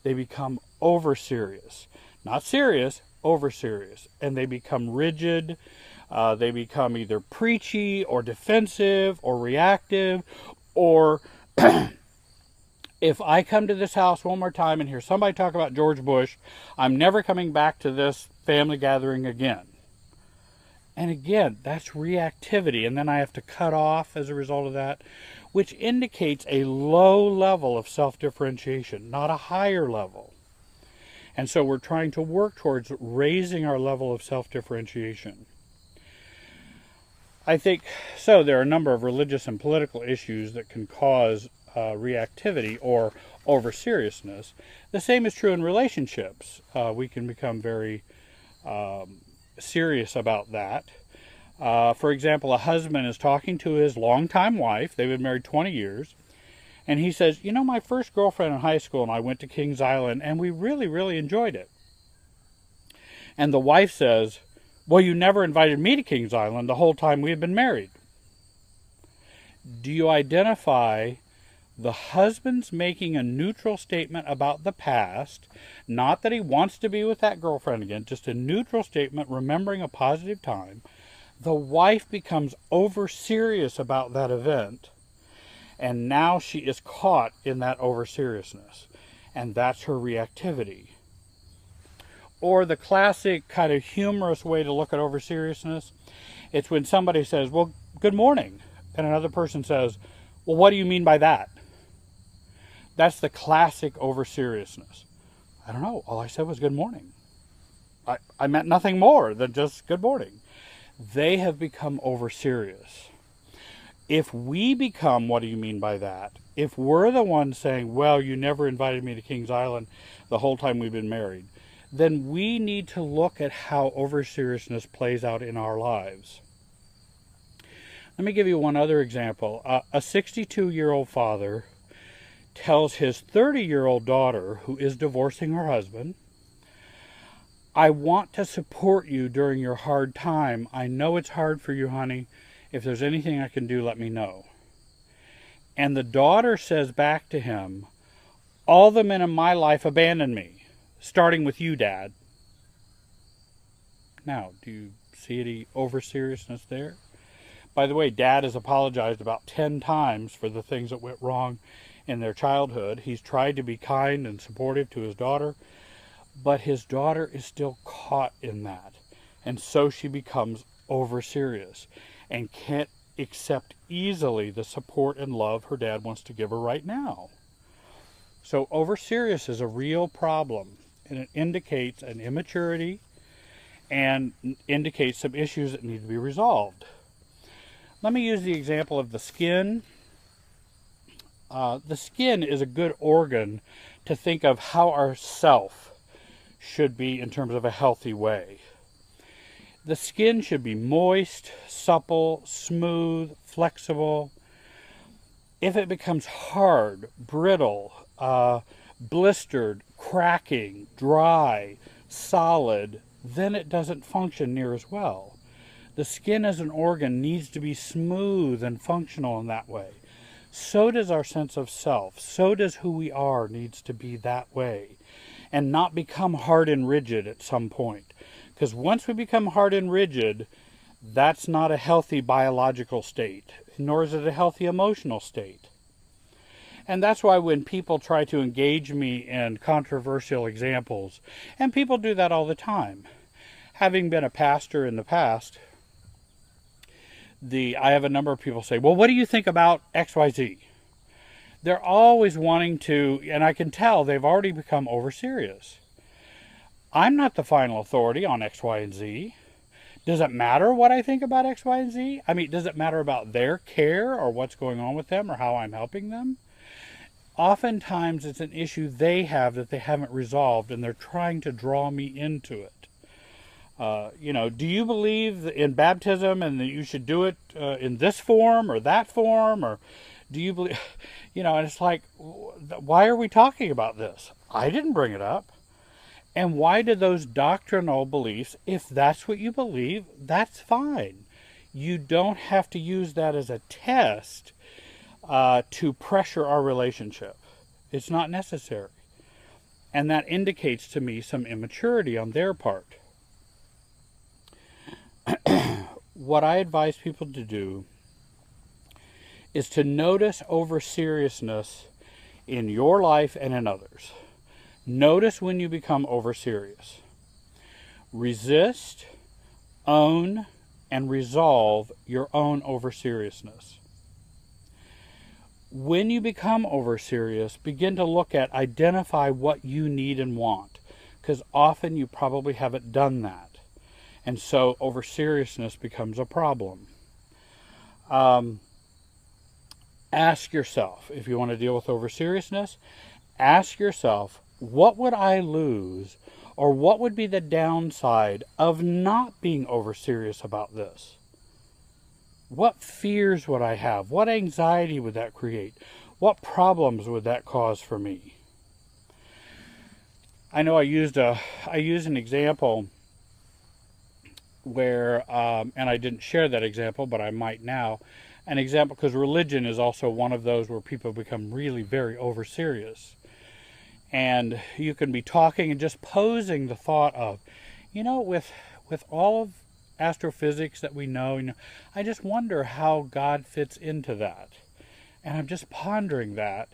They become over serious. Not serious, over serious. And they become rigid. They become either preachy or defensive or reactive, or if I come to this house one more time and hear somebody talk about George Bush, I'm never coming back to this family gathering again. And again, that's reactivity, and then I have to cut off as a result of that, which indicates a low level of self-differentiation, not a higher level. And so we're trying to work towards raising our level of self-differentiation. I think, so there are a number of religious and political issues that can cause reactivity or over-seriousness. The same is true in relationships. We can become very serious about that. For example, a husband is talking to his longtime wife. They've been married 20 years. And he says, you know, my first girlfriend in high school and I went to Kings Island and we really, really enjoyed it. And the wife says, well, you never invited me to Kings Island the whole time we had been married. Do you identify the husband's making a neutral statement about the past, not that he wants to be with that girlfriend again, just a neutral statement remembering a positive time. The wife becomes over-serious about that event, and now she is caught in that over-seriousness, and that's her reactivity. Or the classic kind of humorous way to look at over-seriousness, it's when somebody says, well, good morning, and another person says, well, what do you mean by that? That's the classic over-seriousness. I don't know, all I said was good morning. I meant nothing more than just good morning. They have become over-serious. If we become, what do you mean by that? If we're the ones saying, well, you never invited me to Kings Island the whole time we've been married, then we need to look at how over-seriousness plays out in our lives. Let me give you one other example. A 62-year-old father tells his 30-year-old daughter, who is divorcing her husband, I want to support you during your hard time. I know it's hard for you, honey. If there's anything I can do, let me know. And the daughter says back to him, all the men in my life abandoned me, starting with you, Dad. Now, do you see any over-seriousness there? By the way, Dad has apologized about 10 times for the things that went wrong in their childhood. He's tried to be kind and supportive to his daughter, but his daughter is still caught in that. And so she becomes over-serious and can't accept easily the support and love her dad wants to give her right now. So over-serious is a real problem, and it indicates an immaturity and indicates some issues that need to be resolved. Let me use the example of the skin. The skin is a good organ to think of how our self should be in terms of a healthy way. The skin should be moist, supple, smooth, flexible. If it becomes hard, brittle, blistered, cracking, dry, solid, then it doesn't function near as well. The skin as an organ needs to be smooth and functional in that way. So does our sense of self. So does who we are needs to be that way, and not become hard and rigid at some point. Because once we become hard and rigid, that's not a healthy biological state, nor is it a healthy emotional state. And that's why when people try to engage me in controversial examples, and people do that all the time. Having been a pastor in the past, I have a number of people say, well, what do you think about XYZ? They're always wanting to, and I can tell they've already become over-serious. I'm not the final authority on X, Y, and Z. Does it matter what I think about X, Y, and Z? I mean, does it matter about their care or what's going on with them or how I'm helping them? Oftentimes it's an issue they have that they haven't resolved, and they're trying to draw me into it. Do you believe in baptism and that you should do it in this form or that form? Or do you believe, and it's like, why are we talking about this? I didn't bring it up. And why do those doctrinal beliefs, if that's what you believe, that's fine. You don't have to use that as a test to pressure our relationship. It's not necessary. And that indicates to me some immaturity on their part. What I advise people to do is to notice over-seriousness in your life and in others. Notice when you become over-serious. Resist, own, and resolve your own over-seriousness. When you become over-serious, begin to identify what you need and want, because often you probably haven't done that. And so over-seriousness becomes a problem. Ask yourself, if you want to deal with over-seriousness, ask yourself, what would I lose, or what would be the downside of not being over-serious about this? What fears would I have? What anxiety would that create? What problems would that cause for me? I know I used an example where, and I didn't share that example, but I might now. An example, because religion is also one of those where people become really very over-serious. And you can be talking and just posing the thought of, with all of astrophysics that we know, I just wonder how God fits into that. And I'm just pondering that.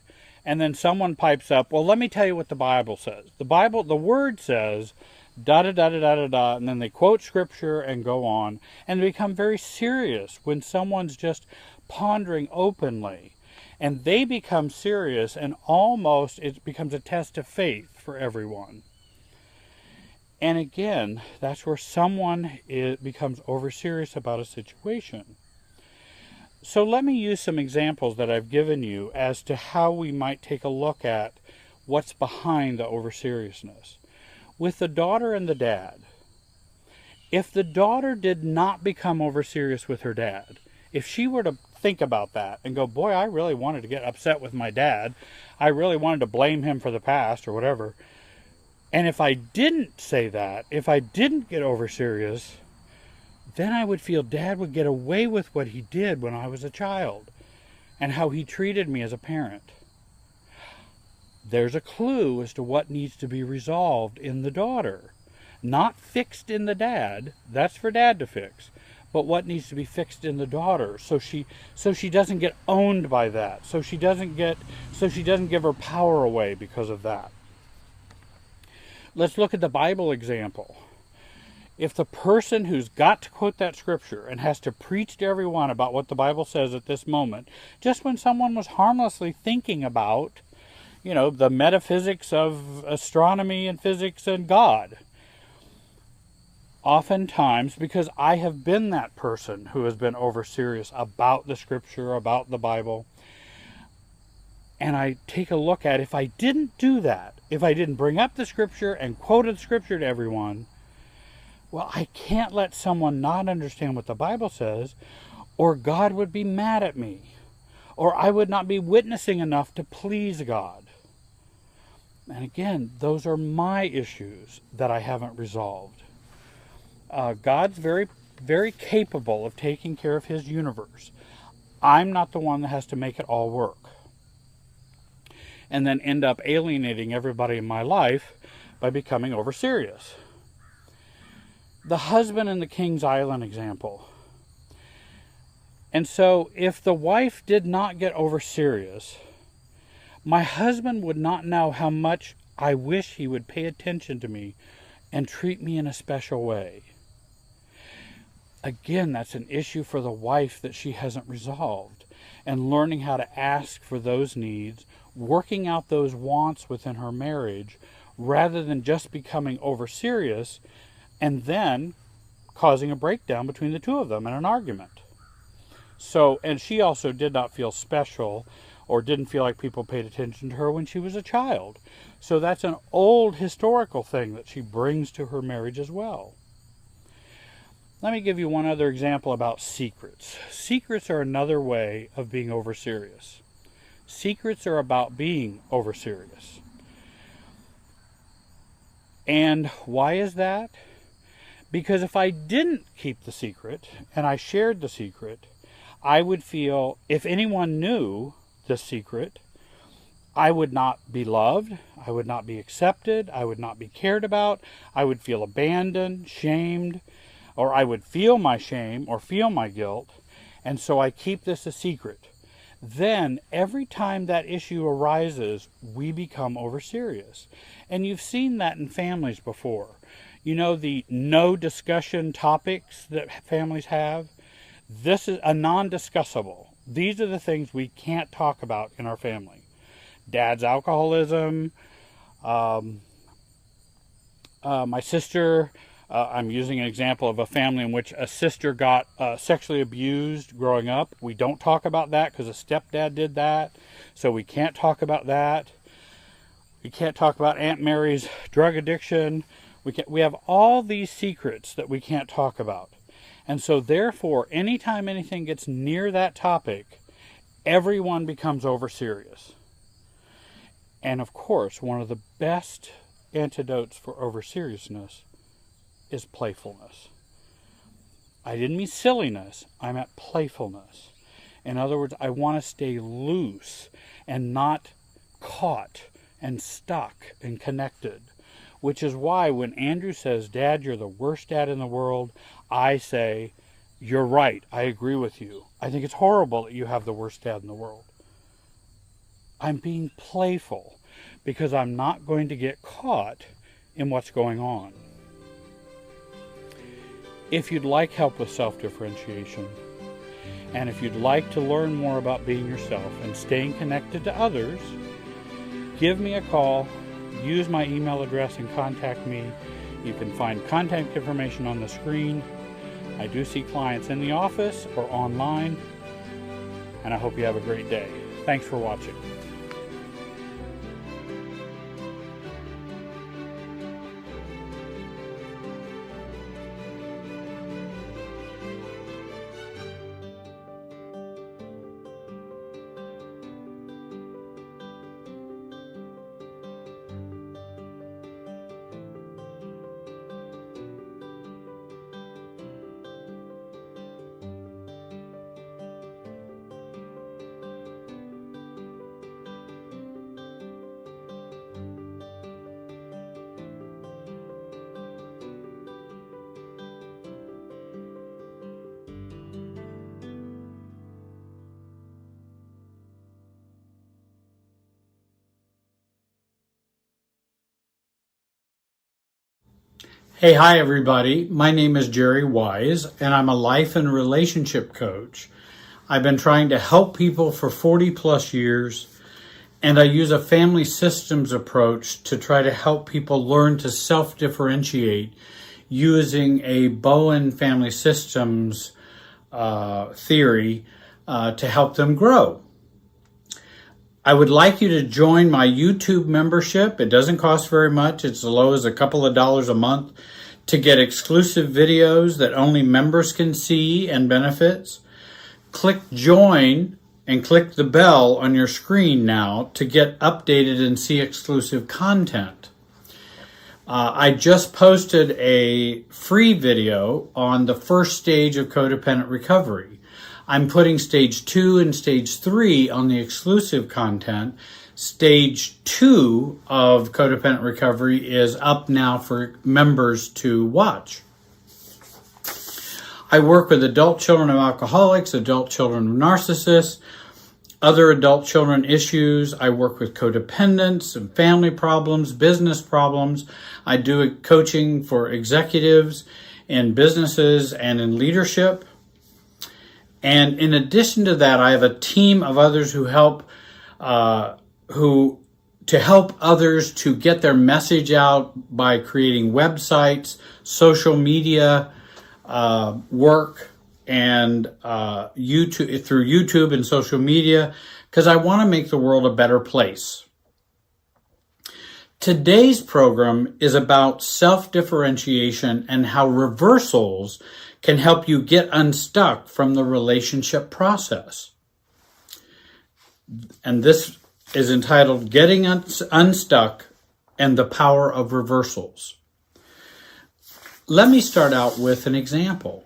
And then someone pipes up, well, let me tell you what the Bible says. The Word says, da da da da da da da, and then they quote scripture and go on, and they become very serious when someone's just pondering openly. And they become serious, and almost it becomes a test of faith for everyone. And again, that's where someone becomes over-serious about a situation. So let me use some examples that I've given you as to how we might take a look at what's behind the over-seriousness. With the daughter and the dad, if the daughter did not become over-serious with her dad, if she were to think about that and go, boy, I really wanted to get upset with my dad, I really wanted to blame him for the past or whatever, and if I didn't say that, if I didn't get over-serious, then I would feel Dad would get away with what he did when I was a child and how he treated me as a parent. There's a clue as to what needs to be resolved in the daughter. Not fixed in the dad, that's for Dad to fix, but what needs to be fixed in the daughter so she doesn't get owned by that, so she doesn't give her power away because of that. Let's look at the Bible example. If the person who's got to quote that scripture and has to preach to everyone about what the Bible says at this moment, just when someone was harmlessly thinking about, the metaphysics of astronomy and physics and God, oftentimes, because I have been that person who has been over-serious about the scripture, about the Bible, and I take a look at, if I didn't do that, if I didn't bring up the scripture and quoted the scripture to everyone, well, I can't let someone not understand what the Bible says, or God would be mad at me, or I would not be witnessing enough to please God. And again, those are my issues that I haven't resolved. God's very, very capable of taking care of his universe. I'm not the one that has to make it all work. And then end up alienating everybody in my life by becoming over-serious. The husband in the King's Island example. And so if the wife did not get over-serious, my husband would not know how much I wish he would pay attention to me and treat me in a special way. Again, that's an issue for the wife that she hasn't resolved. And learning how to ask for those needs, working out those wants within her marriage, rather than just becoming over-serious and then causing a breakdown between the two of them in an argument. So, and she also did not feel special or didn't feel like people paid attention to her when she was a child. So that's an old historical thing that she brings to her marriage as well. Let me give you one other example about secrets. Secrets are another way of being over-serious. Secrets are about being over-serious. And why is that? Because if I didn't keep the secret and I shared the secret, I would feel, if anyone knew the secret, I would not be loved, I would not be accepted, I would not be cared about, I would feel abandoned, shamed, or I would feel my shame or feel my guilt, and so I keep this a secret. Then, every time that issue arises, we become over-serious. And you've seen that in families before. You know the no discussion topics that families have? This is a non-discussable. These are the things we can't talk about in our family. Dad's alcoholism, my sister, I'm using an example of a family in which a sister got sexually abused growing up. We don't talk about that because a stepdad did that, so we can't talk about that. We can't talk about Aunt Mary's drug addiction. We have all these secrets that we can't talk about. And so therefore, anytime anything gets near that topic, everyone becomes over-serious. And of course, one of the best antidotes for over-seriousness is playfulness. I didn't mean silliness, I meant playfulness. In other words, I want to stay loose and not caught and stuck and connected. Which is why when Andrew says, Dad, you're the worst dad in the world, I say, you're right, I agree with you. I think it's horrible that you have the worst dad in the world. I'm being playful because I'm not going to get caught in what's going on. If you'd like help with self-differentiation, and if you'd like to learn more about being yourself and staying connected to others, give me a call, use my email address and contact me. You can find contact information on the screen. I do see clients in the office or online, and I hope you have a great day. Thanks for watching. Hey, hi everybody. My name is Jerry Wise, and I'm a life and relationship coach. I've been trying to help people for 40 plus years, and I use a family systems approach to try to help people learn to self-differentiate using a Bowen family systems theory to help them grow. I would like you to join my YouTube membership. It doesn't cost very much. It's as low as a couple of dollars a month to get exclusive videos that only members can see and benefits. Click join and click the bell on your screen now to get updated and see exclusive content. I just posted a free video on the first stage of codependent recovery. I'm putting stage 2 and stage 3 on the exclusive content. Stage 2 of codependent recovery is up now for members to watch. I work with adult children of alcoholics, adult children of narcissists, other adult children issues. I work with codependents and family problems, business problems. I do coaching for executives in businesses and in leadership. And in addition to that, I have a team of others who help others to get their message out by creating websites, social media work, and YouTube, through YouTube and social media, because I want to make the world a better place. Today's program is about self-differentiation and how reversals can help you get unstuck from the relationship process. And this is entitled Getting Unstuck and the Power of Reversals. Let me start out with an example.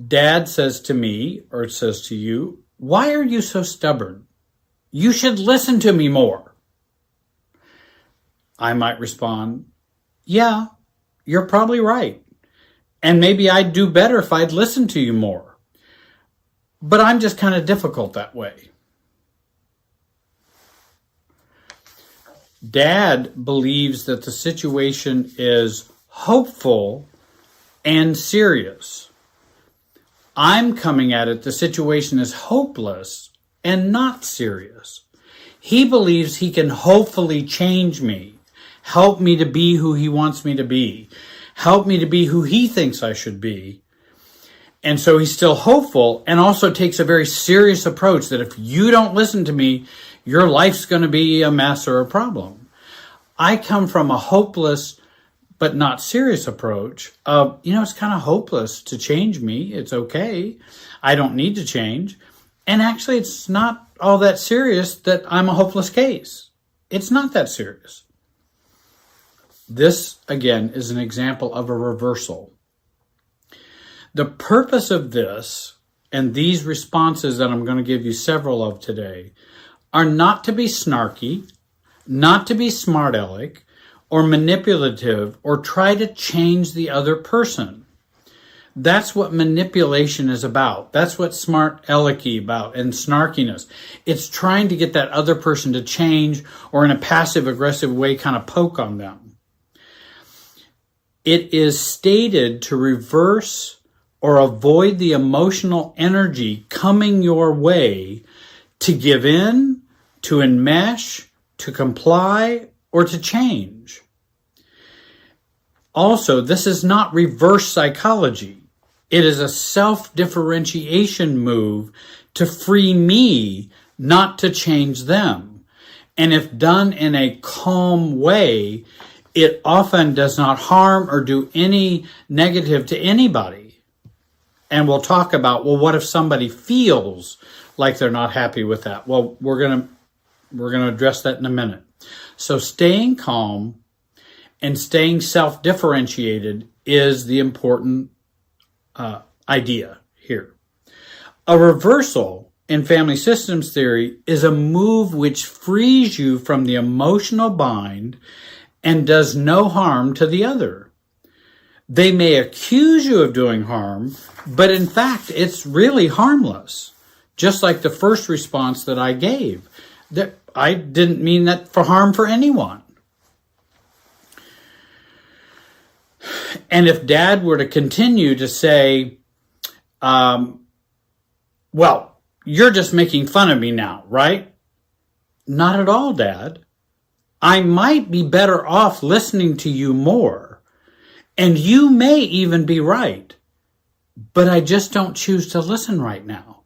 Dad says to me, or it says to you, "Why are you so stubborn? You should listen to me more." I might respond, "Yeah, you're probably right. And maybe I'd do better if I'd listen to you more. But I'm just kind of difficult that way." Dad believes that the situation is hopeful and serious. I'm coming at it, the situation is hopeless and not serious. He believes he can hopefully change me, help me to be who he wants me to be, help me to be who he thinks I should be. And so he's still hopeful and also takes a very serious approach that if you don't listen to me, your life's going to be a mess or a problem. I come from a hopeless but not serious approach of, it's kind of hopeless to change me. It's okay. I don't need to change. And actually, it's not all that serious that I'm a hopeless case. It's not that serious. This, again, is an example of a reversal. The purpose of this, and these responses that I'm going to give you several of today, are not to be snarky, not to be smart aleck, or manipulative, or try to change the other person. That's what manipulation is about. That's what smart alecky about, and snarkiness. It's trying to get that other person to change, or in a passive aggressive way kind of poke on them. It is stated to reverse or avoid the emotional energy coming your way to give in, to enmesh, to comply, or to change. Also, this is not reverse psychology. It is a self-differentiation move to free me, not to change them. And if done in a calm way, it often does not harm or do any negative to anybody. And we'll talk about, what if somebody feels like they're not happy with that? Well, we're going to address that in a minute. So staying calm and staying self-differentiated is the important idea here. A reversal in family systems theory is a move which frees you from the emotional bind and does no harm to the other. They may accuse you of doing harm, but in fact, it's really harmless. Just like the first response that I gave. That I didn't mean that for harm for anyone. And if Dad were to continue to say, you're just making fun of me now, right? Not at all, Dad. I might be better off listening to you more. And you may even be right. But I just don't choose to listen right now.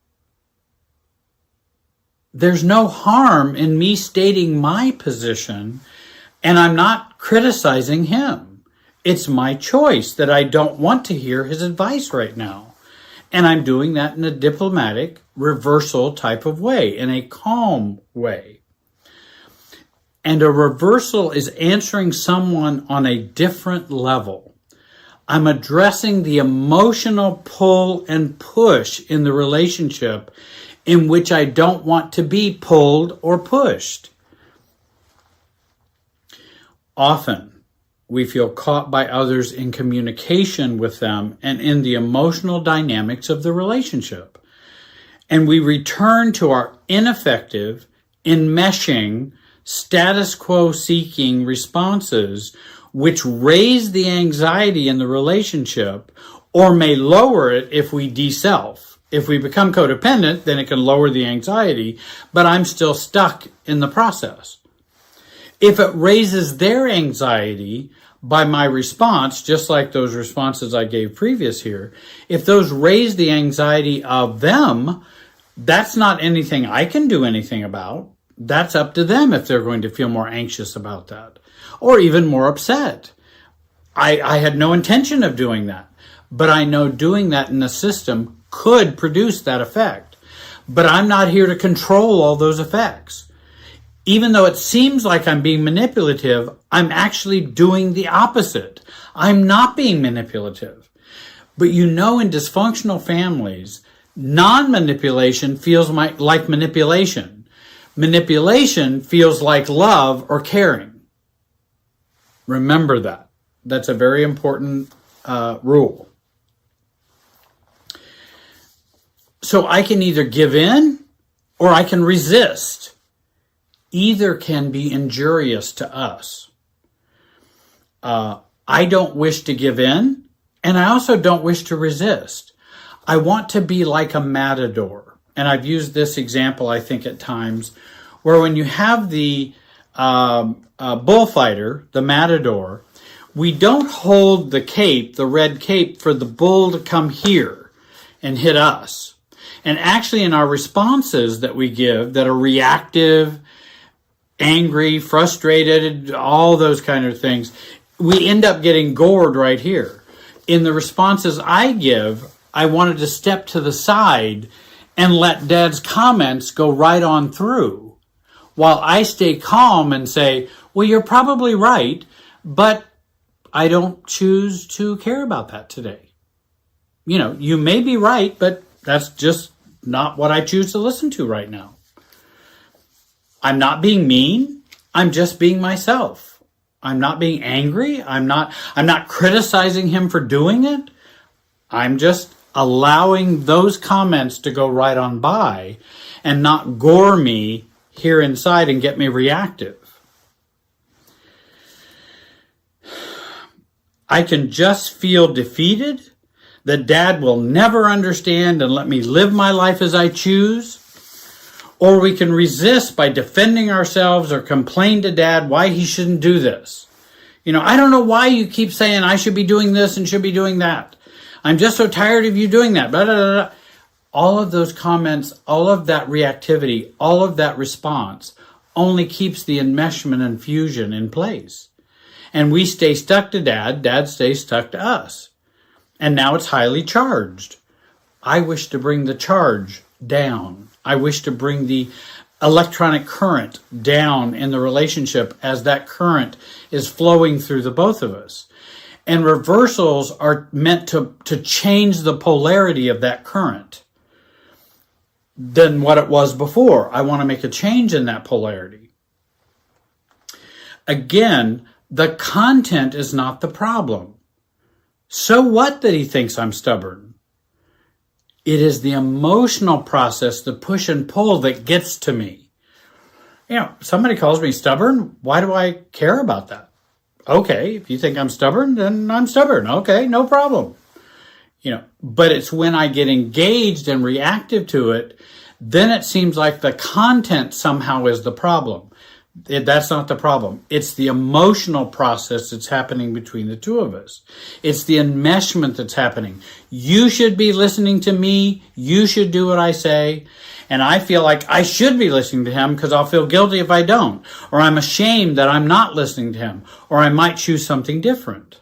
There's no harm in me stating my position, and I'm not criticizing him. It's my choice that I don't want to hear his advice right now. And I'm doing that in a diplomatic, reversal type of way, in a calm way. And a reversal is answering someone on a different level. I'm addressing the emotional pull and push in the relationship in which I don't want to be pulled or pushed. Often, we feel caught by others in communication with them and in the emotional dynamics of the relationship. And we return to our ineffective, enmeshing, status quo seeking responses which raise the anxiety in the relationship or may lower it if we de-self. If we become codependent, then it can lower the anxiety, but I'm still stuck in the process. If it raises their anxiety by my response, just like those responses I gave previous here, if those raise the anxiety of them, that's not anything I can do anything about. That's up to them if they're going to feel more anxious about that or even more upset. I had no intention of doing that, but I know doing that in the system could produce that effect. But I'm not here to control all those effects. Even though it seems like I'm being manipulative, I'm actually doing the opposite. I'm not being manipulative. But in dysfunctional families, non-manipulation feels like manipulation. Manipulation feels like love or caring. Remember that. That's a very important rule. So I can either give in or I can resist. Either can be injurious to us. I don't wish to give in, and I also don't wish to resist. I want to be like a matador. And I've used this example, I think, at times, where when you have the bullfighter, the matador, we don't hold the cape, the red cape, for the bull to come here and hit us. And actually in our responses that we give that are reactive, angry, frustrated, all those kind of things, we end up getting gored right here. In the responses I give, I wanted to step to the side and let Dad's comments go right on through, while I stay calm and say, well, you're probably right, but I don't choose to care about that today. You know, you may be right, but that's just not what I choose to listen to right now. I'm not being mean. I'm just being myself. I'm not being angry. I'm not criticizing him for doing it. I'm just allowing those comments to go right on by and not gore me here inside and get me reactive. I can just feel defeated, that Dad will never understand and let me live my life as I choose. Or we can resist by defending ourselves or complain to Dad why he shouldn't do this. You know, I don't know why you keep saying I should be doing this and should be doing that. I'm just so tired of you doing that. Blah, blah, blah, blah. All of those comments, all of that reactivity, all of that response only keeps the enmeshment and fusion in place. And we stay stuck to Dad, Dad stays stuck to us. And now it's highly charged. I wish to bring the charge down. I wish to bring the electronic current down in the relationship as that current is flowing through the both of us. And reversals are meant to change the polarity of that current than what it was before. I want to make a change in that polarity. Again, the content is not the problem. So what that he thinks I'm stubborn? It is the emotional process, the push and pull that gets to me. You know, somebody calls me stubborn. Why do I care about that? Okay, if you think I'm stubborn, then I'm stubborn. Okay, no problem. You know, but it's when I get engaged and reactive to it, then it seems like the content somehow is the problem. That's not the problem. It's the emotional process that's happening between the two of us. It's the enmeshment that's happening. You should be listening to me. You should do what I say. And I feel like I should be listening to him because I'll feel guilty if I don't. Or I'm ashamed that I'm not listening to him. Or I might choose something different.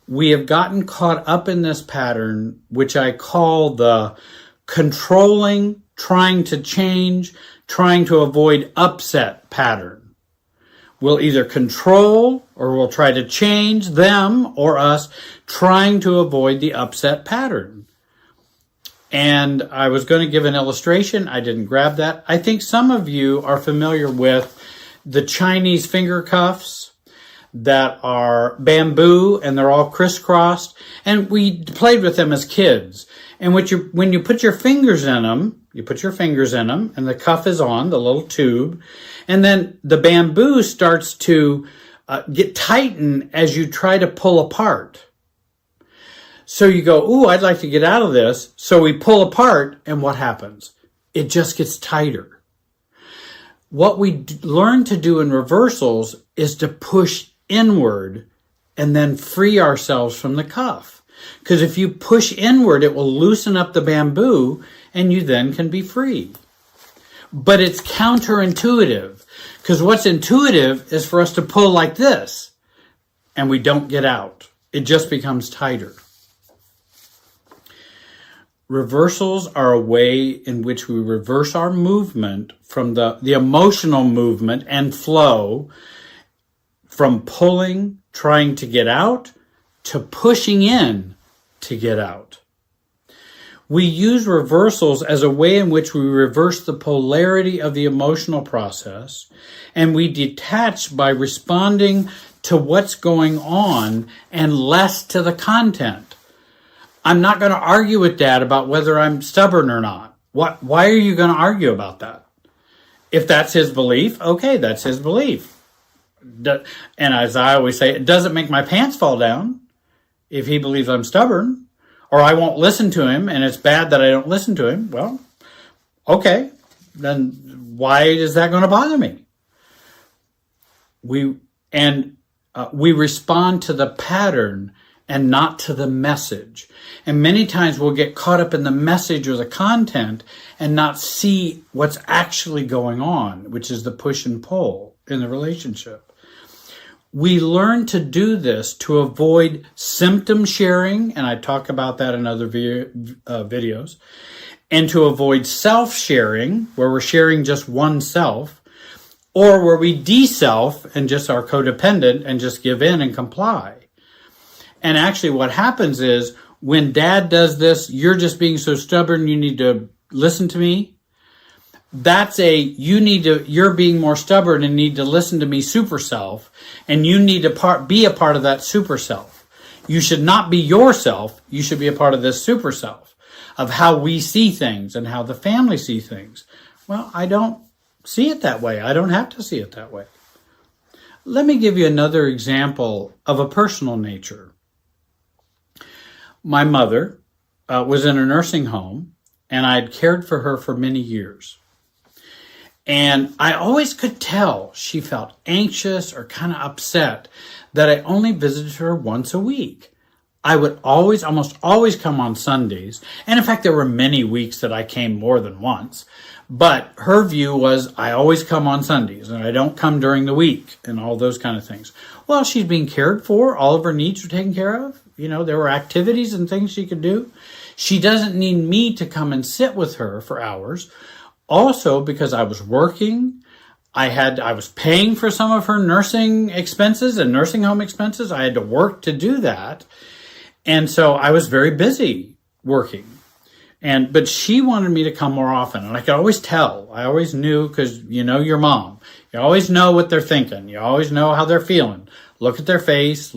We have gotten caught up in this pattern, which I call the controlling, trying to change, trying to avoid upset pattern. We'll either control or we'll try to change them or us, trying to avoid the upset pattern. And I was going to give an illustration. I didn't grab that. I think some of you are familiar with the Chinese finger cuffs that are bamboo and they're all crisscrossed. And we played with them as kids. And when you put your fingers in them, you put your fingers in them and the cuff is on, the little tube. And then the bamboo starts to get tightened as you try to pull apart. So you go, ooh, I'd like to get out of this. So we pull apart and what happens? It just gets tighter. What we learn to do in reversals is to push inward and then free ourselves from the cuff. Because if you push inward, it will loosen up the bamboo and you then can be free. But it's counterintuitive because what's intuitive is for us to pull like this and we don't get out. It just becomes tighter. Reversals are a way in which we reverse our movement from the emotional movement and flow from pulling, trying to get out, to pushing in to get out. We use reversals as a way in which we reverse the polarity of the emotional process, and we detach by responding to what's going on and less to the content. I'm not going to argue with Dad about whether I'm stubborn or not. Why are you going to argue about that? If that's his belief, okay, that's his belief. And as I always say, it doesn't make my pants fall down if he believes I'm stubborn, or I won't listen to him and it's bad that I don't listen to him. Well, okay, then why is that going to bother me? We respond to the pattern and not to the message. And many times we'll get caught up in the message or the content and not see what's actually going on, which is the push and pull in the relationship. We learn to do this to avoid symptom sharing, and I talk about that in other videos, and to avoid self-sharing, where we're sharing just oneself, or where we de-self and just are codependent and just give in and comply. And actually what happens is when dad does this, you're just being so stubborn, you need to listen to me. That's you're being more stubborn and need to listen to me super self, and you need to be a part of that super self. You should not be yourself. You should be a part of this super self of how we see things and how the family see things. Well, I don't see it that way. I don't have to see it that way. Let me give you another example of a personal nature. My mother was in a nursing home, and I had cared for her for many years. And I always could tell she felt anxious or kind of upset that I only visited her once a week. I would almost always come on Sundays. And in fact, there were many weeks that I came more than once. But her view was I always come on Sundays and I don't come during the week and all those kind of things. Well, she's being cared for. All of her needs were taken care of. You know, there were activities and things she could do. She doesn't need me to come and sit with her for hours. Also, because I was working, I was paying for some of her nursing expenses and nursing home expenses. I had to work to do that. And so I was very busy working. But she wanted me to come more often. And I could always tell. I always knew, because you know your mom. You always know what they're thinking. You always know how they're feeling. Look at their face,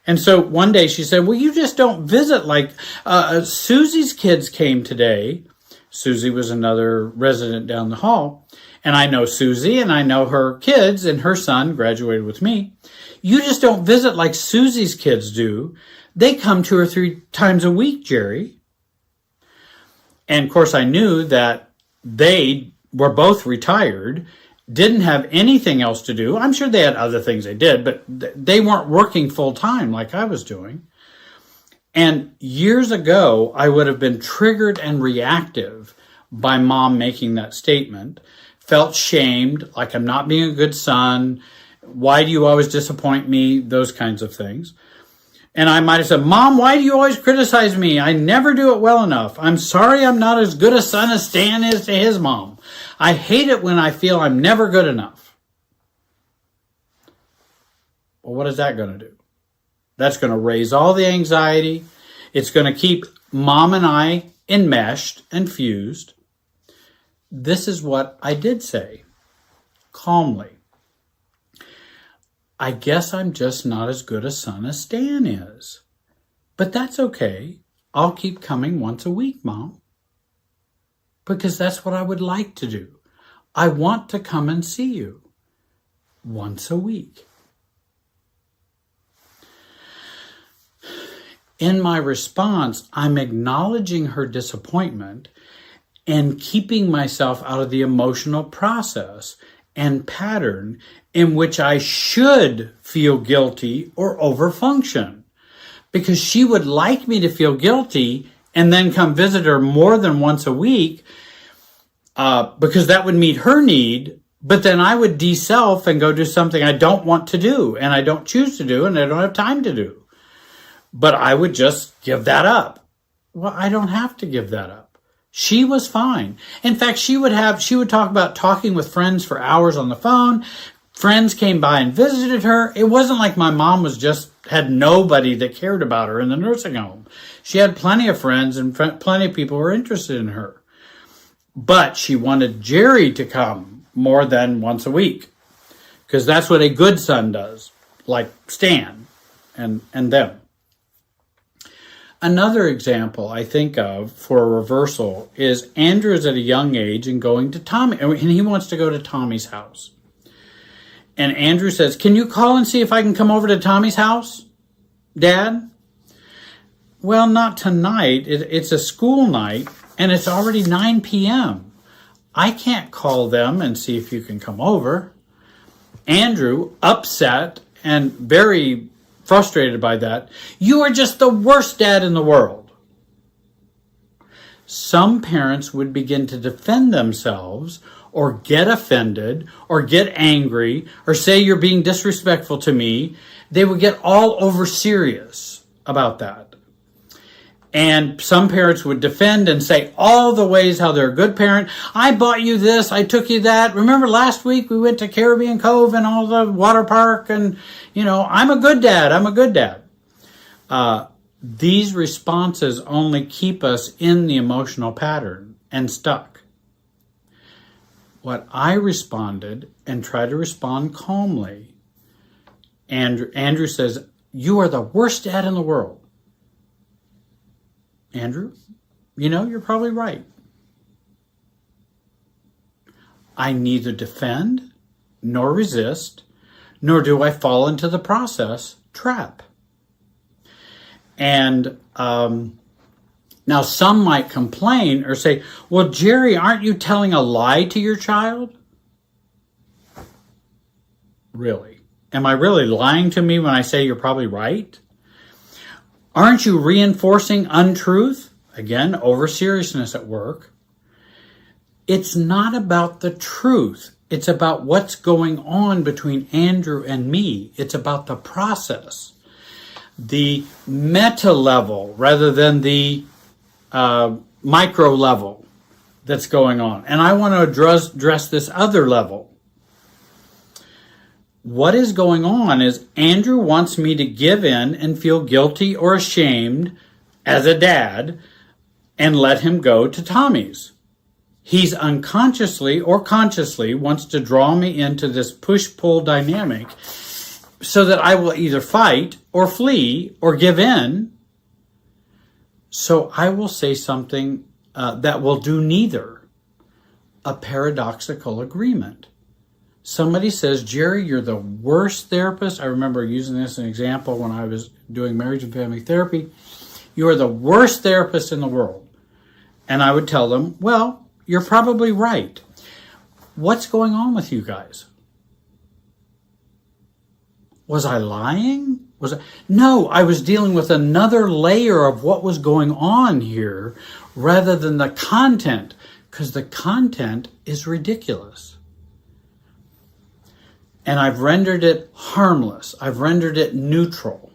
And so one day she said, well, you just don't visit like Susie's kids came today. Susie was another resident down the hall. And I know Susie and I know her kids, and her son graduated with me. You just don't visit like Susie's kids do. They come 2 or 3 times a week, Jerry. And of course I knew that they were both retired, didn't have anything else to do. I'm sure they had other things they did, but they weren't working full time like I was doing. And years ago, I would have been triggered and reactive by mom making that statement, felt shamed, like I'm not being a good son. Why do you always disappoint me? Those kinds of things. And I might have said, Mom, why do you always criticize me? I never do it well enough. I'm sorry I'm not as good a son as Stan is to his mom. I hate it when I feel I'm never good enough. Well, what is that going to do? That's going to raise all the anxiety. It's going to keep mom and I enmeshed and fused. This is what I did say, calmly. I guess I'm just not as good a son as Stan is. But that's okay. I'll keep coming once a week, Mom. Because that's what I would like to do. I want to come and see you once a week. In my response, I'm acknowledging her disappointment and keeping myself out of the emotional process and pattern in which I should feel guilty or overfunction. Because she would like me to feel guilty and then come visit her more than once a week because that would meet her need. But then I would de-self and go do something I don't want to do and I don't choose to do and I don't have time to do. But I would just give that up. Well, I don't have to give that up. She was fine. In fact, she would talk about talking with friends for hours on the phone. Friends came by and visited her. It wasn't like my mom had nobody that cared about her in the nursing home. She had plenty of friends and plenty of people who were interested in her. But she wanted Jerry to come more than once a week because that's what a good son does, like Stan and them. Another example I think of for a reversal is Andrew is at a young age and going to Tommy, and he wants to go to Tommy's house. And Andrew says, can you call and see if I can come over to Tommy's house, Dad? Well, not tonight. It's a school night, and it's already 9 p.m. I can't call them and see if you can come over. Andrew, upset and very frustrated by that. You are just the worst dad in the world. Some parents would begin to defend themselves or get offended or get angry or say you're being disrespectful to me, they would get all over serious about that. And some parents would defend and say all the ways how they're a good parent. I bought you this, I took you that. Remember last week we went to Caribbean Cove and all the water park, and I'm a good dad, I'm a good dad. These responses only keep us in the emotional pattern and stuck. What I responded, and try to respond calmly, Andrew says, "You are the worst dad in the world." Andrew, you're probably right. I neither defend nor resist, nor do I fall into the process trap. And now some might complain or say, well, Jerry, aren't you telling a lie to your child? Really? Am I really lying to me when I say you're probably right? Aren't you reinforcing untruth? Again, over-seriousness at work. It's not about the truth. It's about what's going on between Andrew and me. It's about the process. The meta level rather than the micro level that's going on. And I want to address this other level. What is going on is Andrew wants me to give in and feel guilty or ashamed as a dad and let him go to Tommy's. He's unconsciously or consciously wants to draw me into this push-pull dynamic so that I will either fight or flee or give in. So I will say something that will do neither. A paradoxical agreement. Somebody says, Jerry, you're the worst therapist. I remember using this as an example when I was doing marriage and family therapy. You are the worst therapist in the world. And I would tell them, well, you're probably right. What's going on with you guys? Was I lying? No, I was dealing with another layer of what was going on here rather than the content, because the content is ridiculous. And I've rendered it harmless. I've rendered it neutral.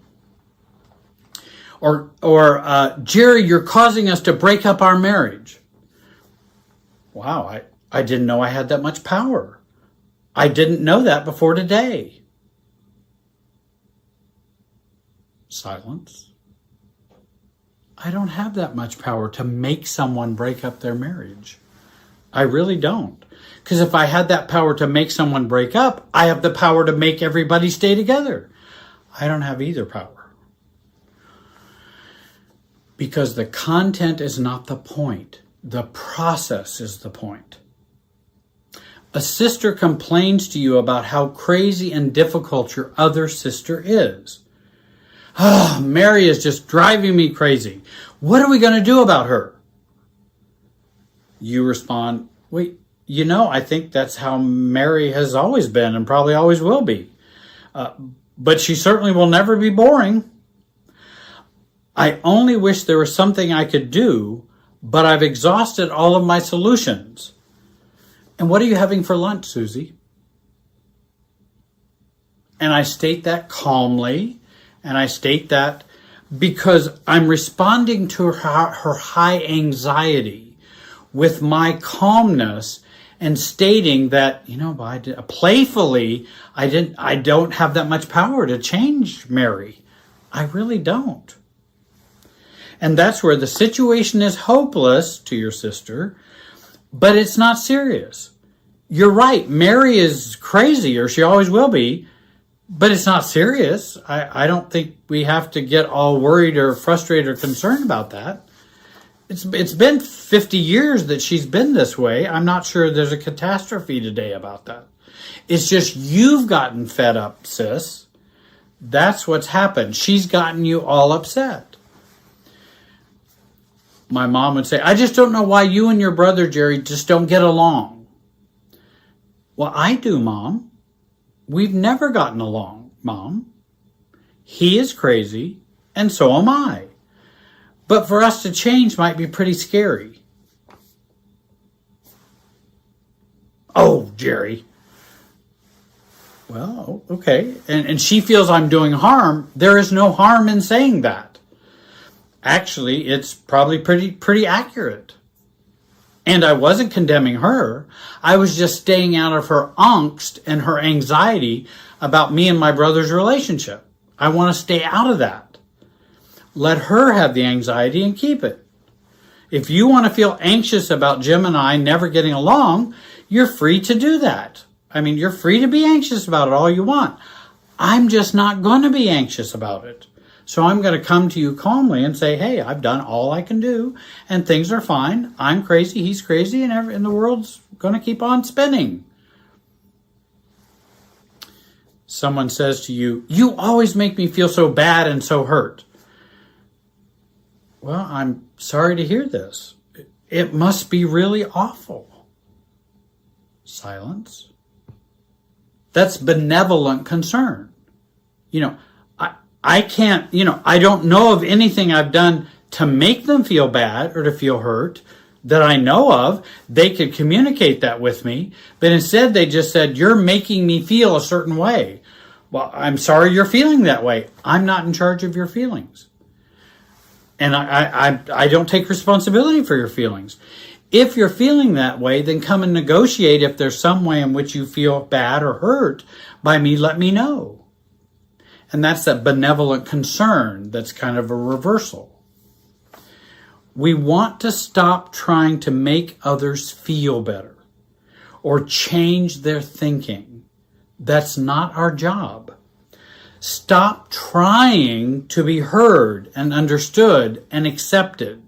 Or Jerry, you're causing us to break up our marriage. Wow, I didn't know I had that much power. I didn't know that before today. Silence. I don't have that much power to make someone break up their marriage. I really don't. Because if I had that power to make someone break up, I have the power to make everybody stay together. I don't have either power. Because the content is not the point. The process is the point. A sister complains to you about how crazy and difficult your other sister is. Oh, Mary is just driving me crazy. What are we going to do about her? You respond, wait, I think that's how Mary has always been and probably always will be. But she certainly will never be boring. I only wish there was something I could do, but I've exhausted all of my solutions. And what are you having for lunch, Susie? And I state that calmly, and I state that because I'm responding to her high anxiety with my calmness and stating that, playfully, I don't have that much power to change Mary. I really don't. And that's where the situation is hopeless to your sister, but it's not serious. You're right. Mary is crazy, or she always will be, but it's not serious. I don't think we have to get all worried or frustrated or concerned about that. It's been 50 years that she's been this way. I'm not sure there's a catastrophe today about that. It's just you've gotten fed up, sis. That's what's happened. She's gotten you all upset. My mom would say, I just don't know why you and your brother, Jerry, just don't get along. Well, I do, Mom. We've never gotten along, Mom. He is crazy, and so am I. But for us to change might be pretty scary. Oh, Jerry. Well, okay. And she feels I'm doing harm. There is no harm in saying that. Actually, it's probably pretty accurate. And I wasn't condemning her. I was just staying out of her angst and her anxiety about me and my brother's relationship. I want to stay out of that. Let her have the anxiety and keep it. If you want to feel anxious about Jim and I never getting along, you're free to do that. I mean, you're free to be anxious about it all you want. I'm just not going to be anxious about it. So I'm going to come to you calmly and say, hey, I've done all I can do and things are fine. I'm crazy, he's crazy, and the world's going to keep on spinning. Someone says to you, you always make me feel so bad and so hurt. Well, I'm sorry to hear this. It must be really awful. Silence. That's benevolent concern. I can't, I don't know of anything I've done to make them feel bad or to feel hurt that I know of. They could communicate that with me, but instead they just said, you're making me feel a certain way. Well, I'm sorry you're feeling that way. I'm not in charge of your feelings. And I don't take responsibility for your feelings. If you're feeling that way, then come and negotiate. If there's some way in which you feel bad or hurt by me, let me know. And that's that benevolent concern that's kind of a reversal. We want to stop trying to make others feel better or change their thinking. That's not our job. Stop trying to be heard and understood and accepted.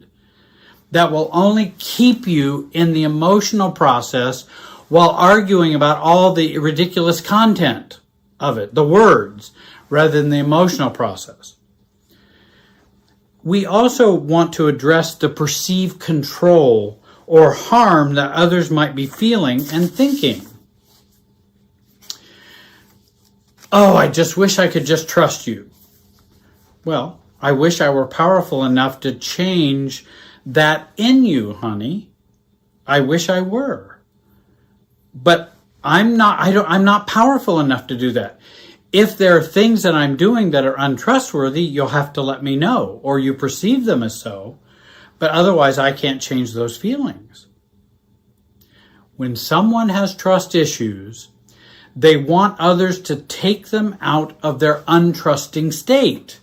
That will only keep you in the emotional process while arguing about all the ridiculous content of it, the words, rather than the emotional process. We also want to address the perceived control or harm that others might be feeling and thinking. Oh, I just wish I could just trust you. Well, I wish I were powerful enough to change that in you, honey. I wish I were. But I'm not powerful enough to do that. If there are things that I'm doing that are untrustworthy, you'll have to let me know, or you perceive them as so, but otherwise I can't change those feelings. When someone has trust issues, they want others to take them out of their untrusting state.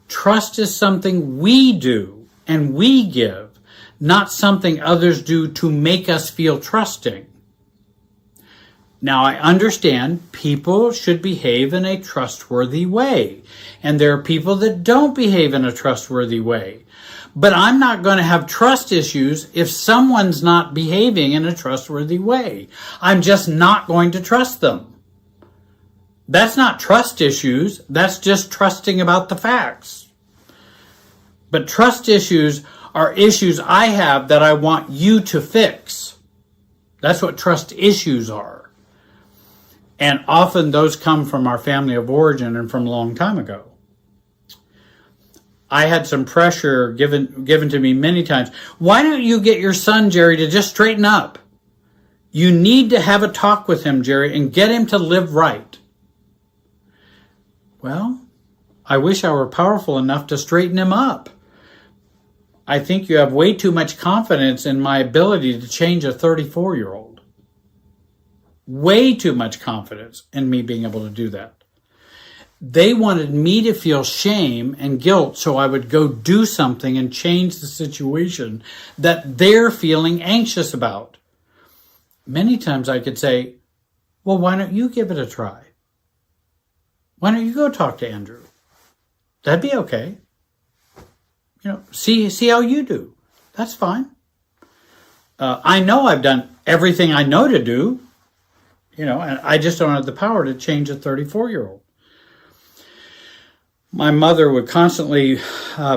Trust is something we do and we give, not something others do to make us feel trusting. Now, I understand people should behave in a trustworthy way, and there are people that don't behave in a trustworthy way. But I'm not going to have trust issues if someone's not behaving in a trustworthy way. I'm just not going to trust them. That's not trust issues. That's just trusting about the facts. But trust issues are issues I have that I want you to fix. That's what trust issues are. And often those come from our family of origin and from a long time ago. I had some pressure given to me many times. Why don't you get your son, Jerry, to just straighten up? You need to have a talk with him, Jerry, and get him to live right. Well, I wish I were powerful enough to straighten him up. I think you have way too much confidence in my ability to change a 34-year-old. Way too much confidence in me being able to do that. They wanted me to feel shame and guilt so I would go do something and change the situation that they're feeling anxious about. Many times I could say, well, why don't you give it a try? Why don't you go talk to Andrew? That'd be okay. See how you do. That's fine. I know I've done everything I know to do. And I just don't have the power to change a 34-year-old. My mother would constantly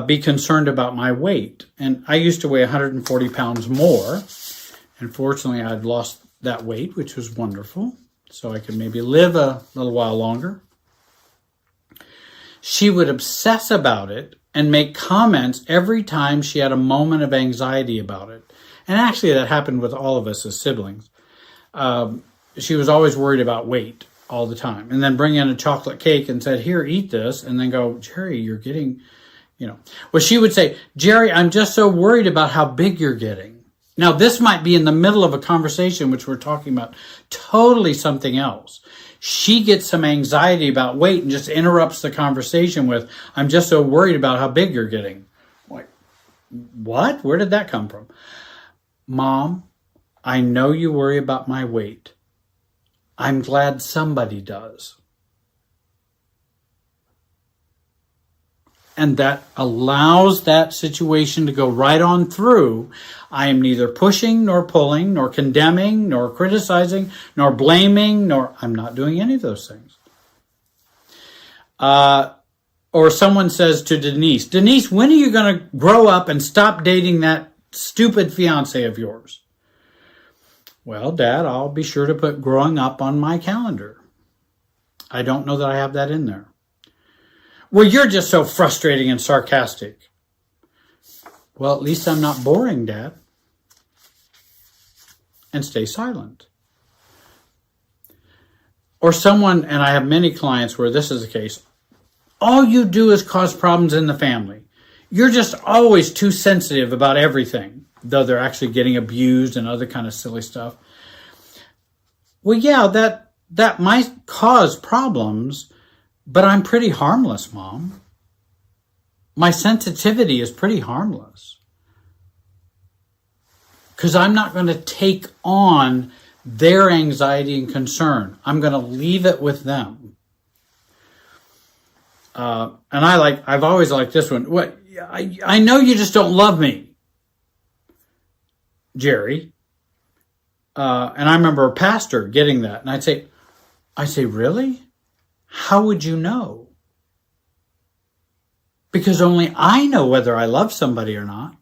be concerned about my weight. And I used to weigh 140 pounds more. And fortunately, I'd lost that weight, which was wonderful. So I could maybe live a little while longer. She would obsess about it and make comments every time she had a moment of anxiety about it. And actually, that happened with all of us as siblings. she was always worried about weight all the time. And then bring in a chocolate cake and said, here, eat this. And then go, Jerry, you're getting, Well, she would say, Jerry, I'm just so worried about how big you're getting. Now, this might be in the middle of a conversation, which we're talking about totally something else. She gets some anxiety about weight and just interrupts the conversation with, I'm just so worried about how big you're getting. Like, what? Where did that come from? Mom, I know you worry about my weight. I'm glad somebody does. And that allows that situation to go right on through. I am neither pushing nor pulling, nor condemning, nor criticizing, nor blaming, nor I'm not doing any of those things. Or someone says to Denise, Denise, when are you going to grow up and stop dating that stupid fiance of yours? Well, Dad, I'll be sure to put growing up on my calendar. I don't know that I have that in there. Well, you're just so frustrating and sarcastic. Well, at least I'm not boring, Dad. And stay silent. Or someone, and I have many clients where this is the case, all you do is cause problems in the family. You're just always too sensitive about everything, though they're actually getting abused and other kind of silly stuff. Well, yeah, that might cause problems, but I'm pretty harmless, Mom. My sensitivity is pretty harmless. Because I'm not going to take on their anxiety and concern. I'm going to leave it with them. And I've always liked this one. What? I know you just don't love me, Jerry. And I remember a pastor getting that. And I say, really? How would you know? Because only I know whether I love somebody or not.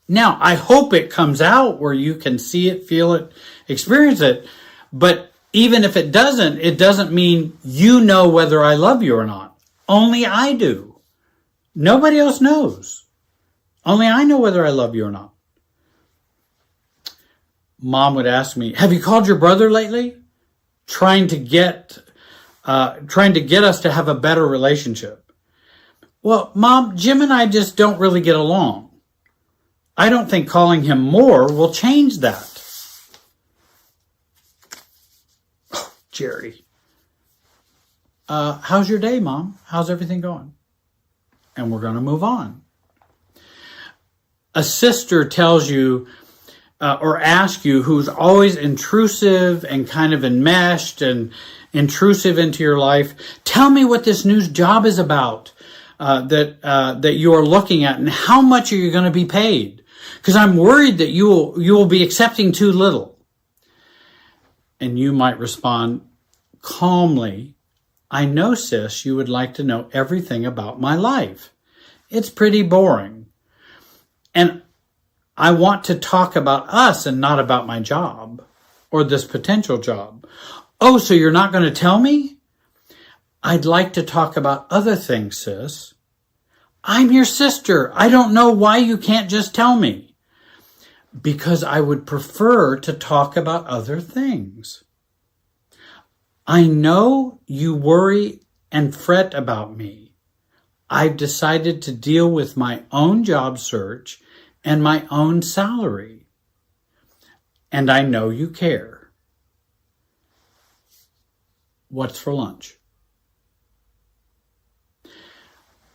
Now, I hope it comes out where you can see it, feel it, experience it. But even if it doesn't mean you know whether I love you or not. Only I do. Nobody else knows. Only I know whether I love you or not. Mom would ask me, have you called your brother lately? Trying to get us to have a better relationship. Well, Mom, Jim and I just don't really get along. I don't think calling him more will change that. Oh, Jerry. How's your day, Mom? How's everything going? And we're going to move on. A sister tells you or asks you, who's always intrusive and kind of enmeshed and intrusive into your life, tell me what this new job is about that you are looking at, and how much are you going to be paid? Because I'm worried that you will be accepting too little. And you might respond calmly, I know, sis, you would like to know everything about my life. It's pretty boring. And I want to talk about us and not about my job or this potential job. Oh, so you're not going to tell me? I'd like to talk about other things, sis. I'm your sister. I don't know why you can't just tell me. Because I would prefer to talk about other things. I know you worry and fret about me. I've decided to deal with my own job search and my own salary. And I know you care. What's for lunch?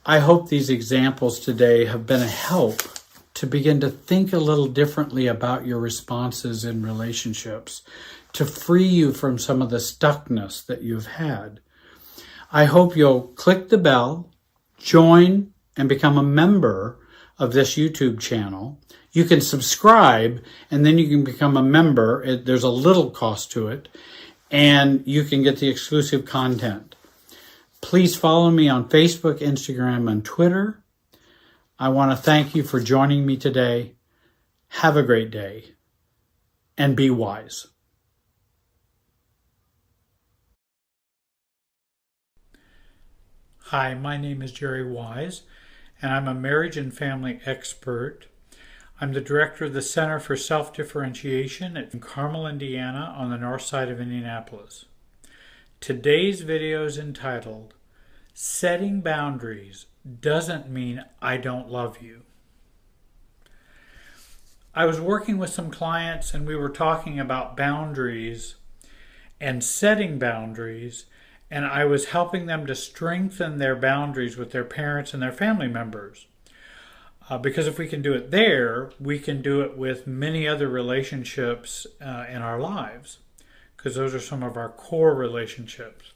I hope these examples today have been a help to begin to think a little differently about your responses in relationships, to free you from some of the stuckness that you've had. I hope you'll click the bell, join, and become a member of this YouTube channel. You can subscribe, and then you can become a member. There's a little cost to it, and you can get the exclusive content. Please follow me on Facebook, Instagram, and Twitter. I want to thank you for joining me today. Have a great day, and be wise. Hi, my name is Jerry Wise, and I'm a marriage and family expert. I'm the director of the Center for Self-Differentiation in Carmel, Indiana, on the north side of Indianapolis. Today's video is entitled, Setting Boundaries Doesn't Mean I Don't Love You. I was working with some clients and we were talking about boundaries and setting boundaries, and I was helping them to strengthen their boundaries with their parents and their family members. Because if we can do it there, we can do it with many other relationships in our lives, because those are some of our core relationships,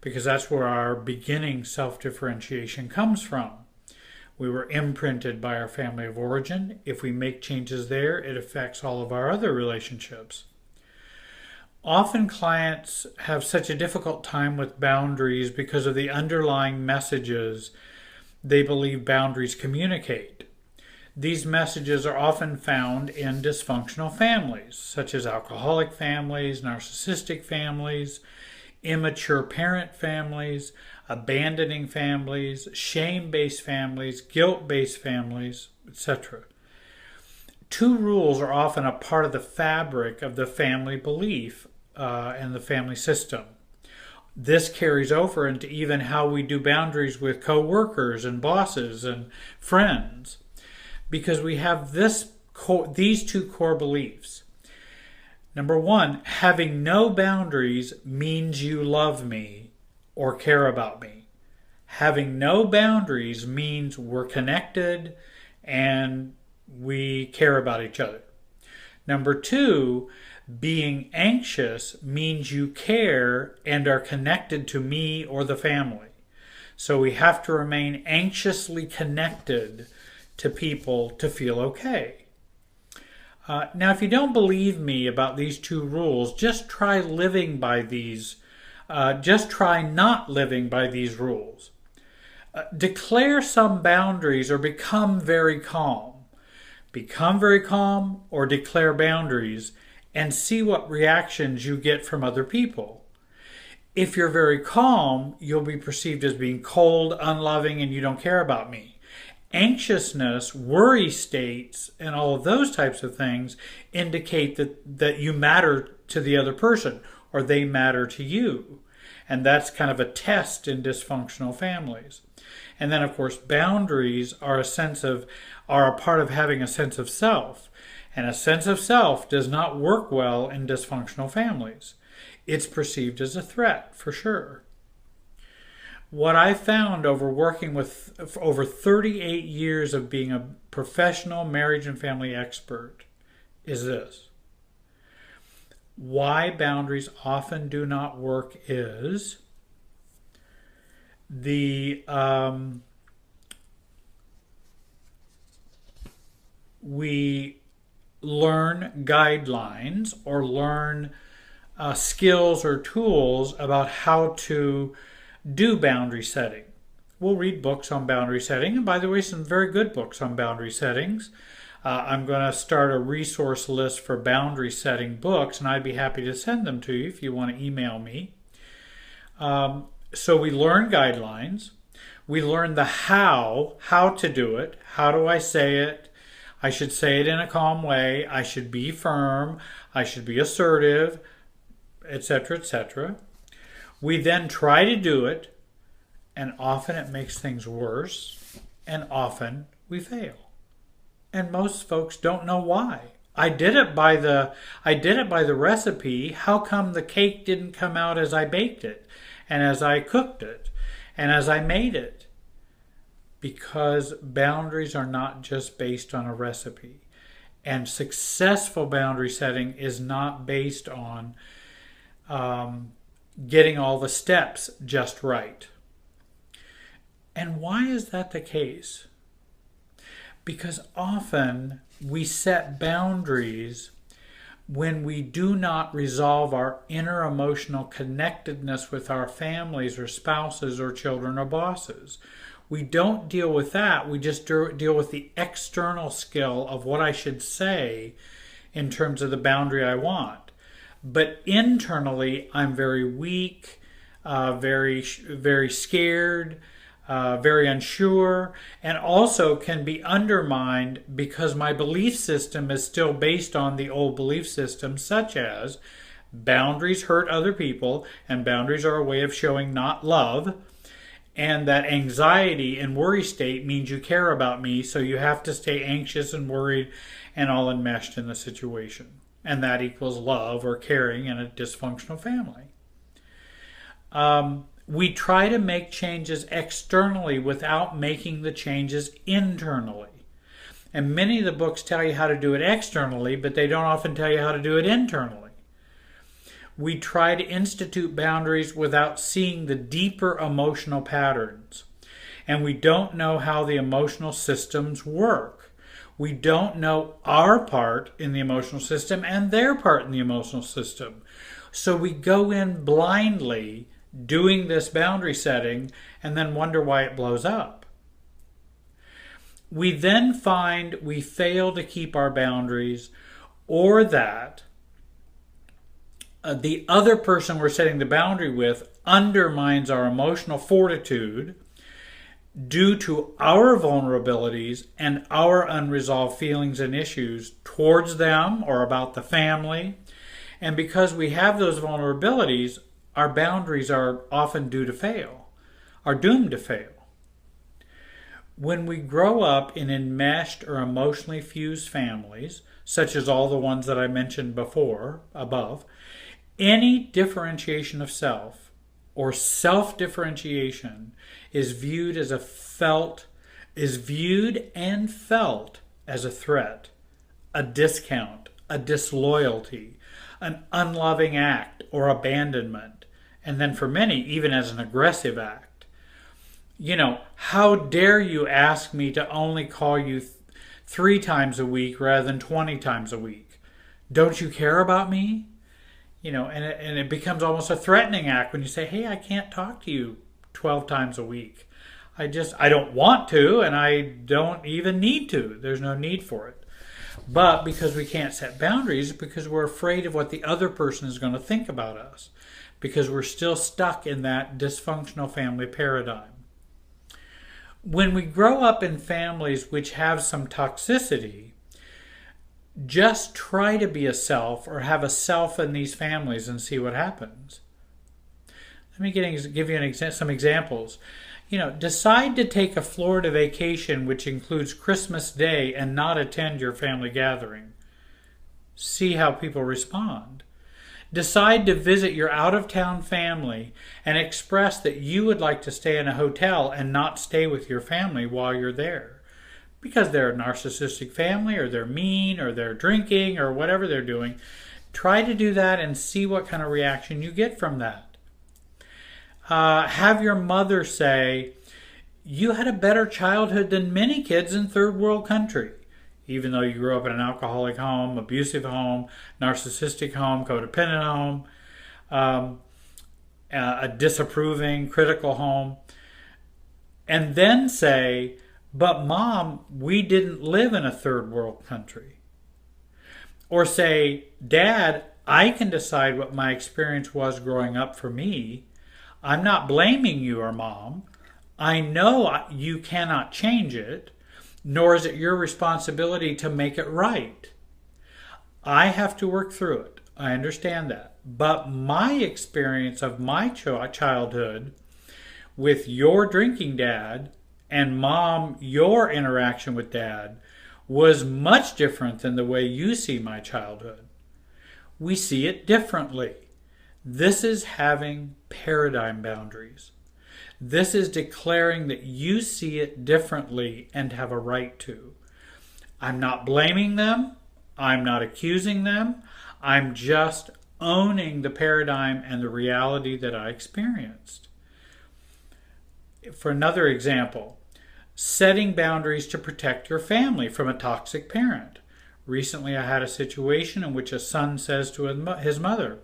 because that's where our beginning self-differentiation comes from. We were imprinted by our family of origin. If we make changes there, it affects all of our other relationships. Often clients have such a difficult time with boundaries because of the underlying messages they believe boundaries communicate. These messages are often found in dysfunctional families, such as alcoholic families, narcissistic families, immature parent families, abandoning families, shame-based families, guilt-based families, etc. Two rules are often a part of the fabric of the family belief and the family system. This carries over into even how we do boundaries with co-workers and bosses and friends, because we have these two core beliefs. Number one, having no boundaries means you love me or care about me. Having no boundaries means we're connected and we care about each other. Number two, being anxious means you care and are connected to me or the family. So we have to remain anxiously connected to people to feel okay. Now, if you don't believe me about these two rules, just try living by these. Just try not living by these rules. Declare some boundaries or become very calm. Become very calm or declare boundaries and see what reactions you get from other people. If you're very calm, you'll be perceived as being cold, unloving, and you don't care about me. Anxiousness, worry states, and all of those types of things indicate that you matter to the other person or they matter to you. And that's kind of a test in dysfunctional families. And then, of course, boundaries are a part of having a sense of self. And a sense of self does not work well in dysfunctional families. It's perceived as a threat, for sure. What I found over working with over 38 years of being a professional marriage and family expert is this. Why boundaries often do not work is we learn guidelines or learn skills or tools about how to do boundary setting. We'll read books on boundary setting, and by the way, some very good books on boundary settings. I'm going to start a resource list for boundary setting books, and I'd be happy to send them to you if you want to email me. So we learn guidelines. We learn the how to do it. How do I say it? I should say it in a calm way. I should be firm. I should be assertive, etc., etc. We then try to do it, and often it makes things worse, and often we fail. And most folks don't know why. I did it by the recipe. How come the cake didn't come out as I baked it, and as I cooked it, and as I made it? Because boundaries are not just based on a recipe. And successful boundary setting is not based on getting all the steps just right. And why is that the case? Because often we set boundaries when we do not resolve our inner emotional connectedness with our families or spouses or children or bosses. We don't deal with that. We just deal with the external skill of what I should say in terms of the boundary I want. But internally, I'm very weak, very scared, very unsure, and also can be undermined because my belief system is still based on the old belief system, such as boundaries hurt other people, and boundaries are a way of showing not love, and that anxiety and worry state means you care about me, so you have to stay anxious and worried and all enmeshed in the situation. And that equals love or caring in a dysfunctional family. We try to make changes externally without making the changes internally. And many of the books tell you how to do it externally, but they don't often tell you how to do it internally. We try to institute boundaries without seeing the deeper emotional patterns. And we don't know how the emotional systems work. We don't know our part in the emotional system and their part in the emotional system. So we go in blindly doing this boundary setting and then wonder why it blows up. We then find we fail to keep our boundaries, or that the other person we're setting the boundary with undermines our emotional fortitude due to our vulnerabilities and our unresolved feelings and issues towards them or about the family. And because we have those vulnerabilities, our boundaries are often doomed to fail. When we grow up in enmeshed or emotionally fused families, such as all the ones that I mentioned above, any differentiation of self or self-differentiation is viewed and felt as a threat, a discount, a disloyalty, an unloving act or abandonment. And then for many, even as an aggressive act. How dare you ask me to only call you 3 times a week rather than 20 times a week? Don't you care about me? And it becomes almost a threatening act when you say, hey, I can't talk to you 12 times a week. I don't want to, and I don't even need to. There's no need for it. But because we can't set boundaries, because we're afraid of what the other person is going to think about us. Because we're still stuck in that dysfunctional family paradigm. When we grow up in families which have some toxicity, just try to be a self or have a self in these families and see what happens. Let me give you some examples. Decide to take a Florida vacation which includes Christmas Day and not attend your family gathering. See how people respond. Decide to visit your out-of-town family and express that you would like to stay in a hotel and not stay with your family while you're there. Because they're a narcissistic family, or they're mean, or they're drinking, or whatever they're doing. Try to do that and see what kind of reaction you get from that. Have your mother say, you had a better childhood than many kids in third world country. Even though you grew up in an alcoholic home, abusive home, narcissistic home, codependent home, a disapproving, critical home. And then say, but Mom, we didn't live in a third world country. Or say, Dad, I can decide what my experience was growing up for me. I'm not blaming you or Mom. I know you cannot change it. Nor is it your responsibility to make it right. I have to work through it. I understand that. But my experience of my childhood with your drinking dad and Mom, your interaction with Dad, was much different than the way you see my childhood. We see it differently. This is having paradigm boundaries. This is declaring that you see it differently and have a right to. I'm not blaming them. I'm not accusing them. I'm just owning the paradigm and the reality that I experienced. For another example, setting boundaries to protect your family from a toxic parent. Recently I had a situation in which a son says to his mother,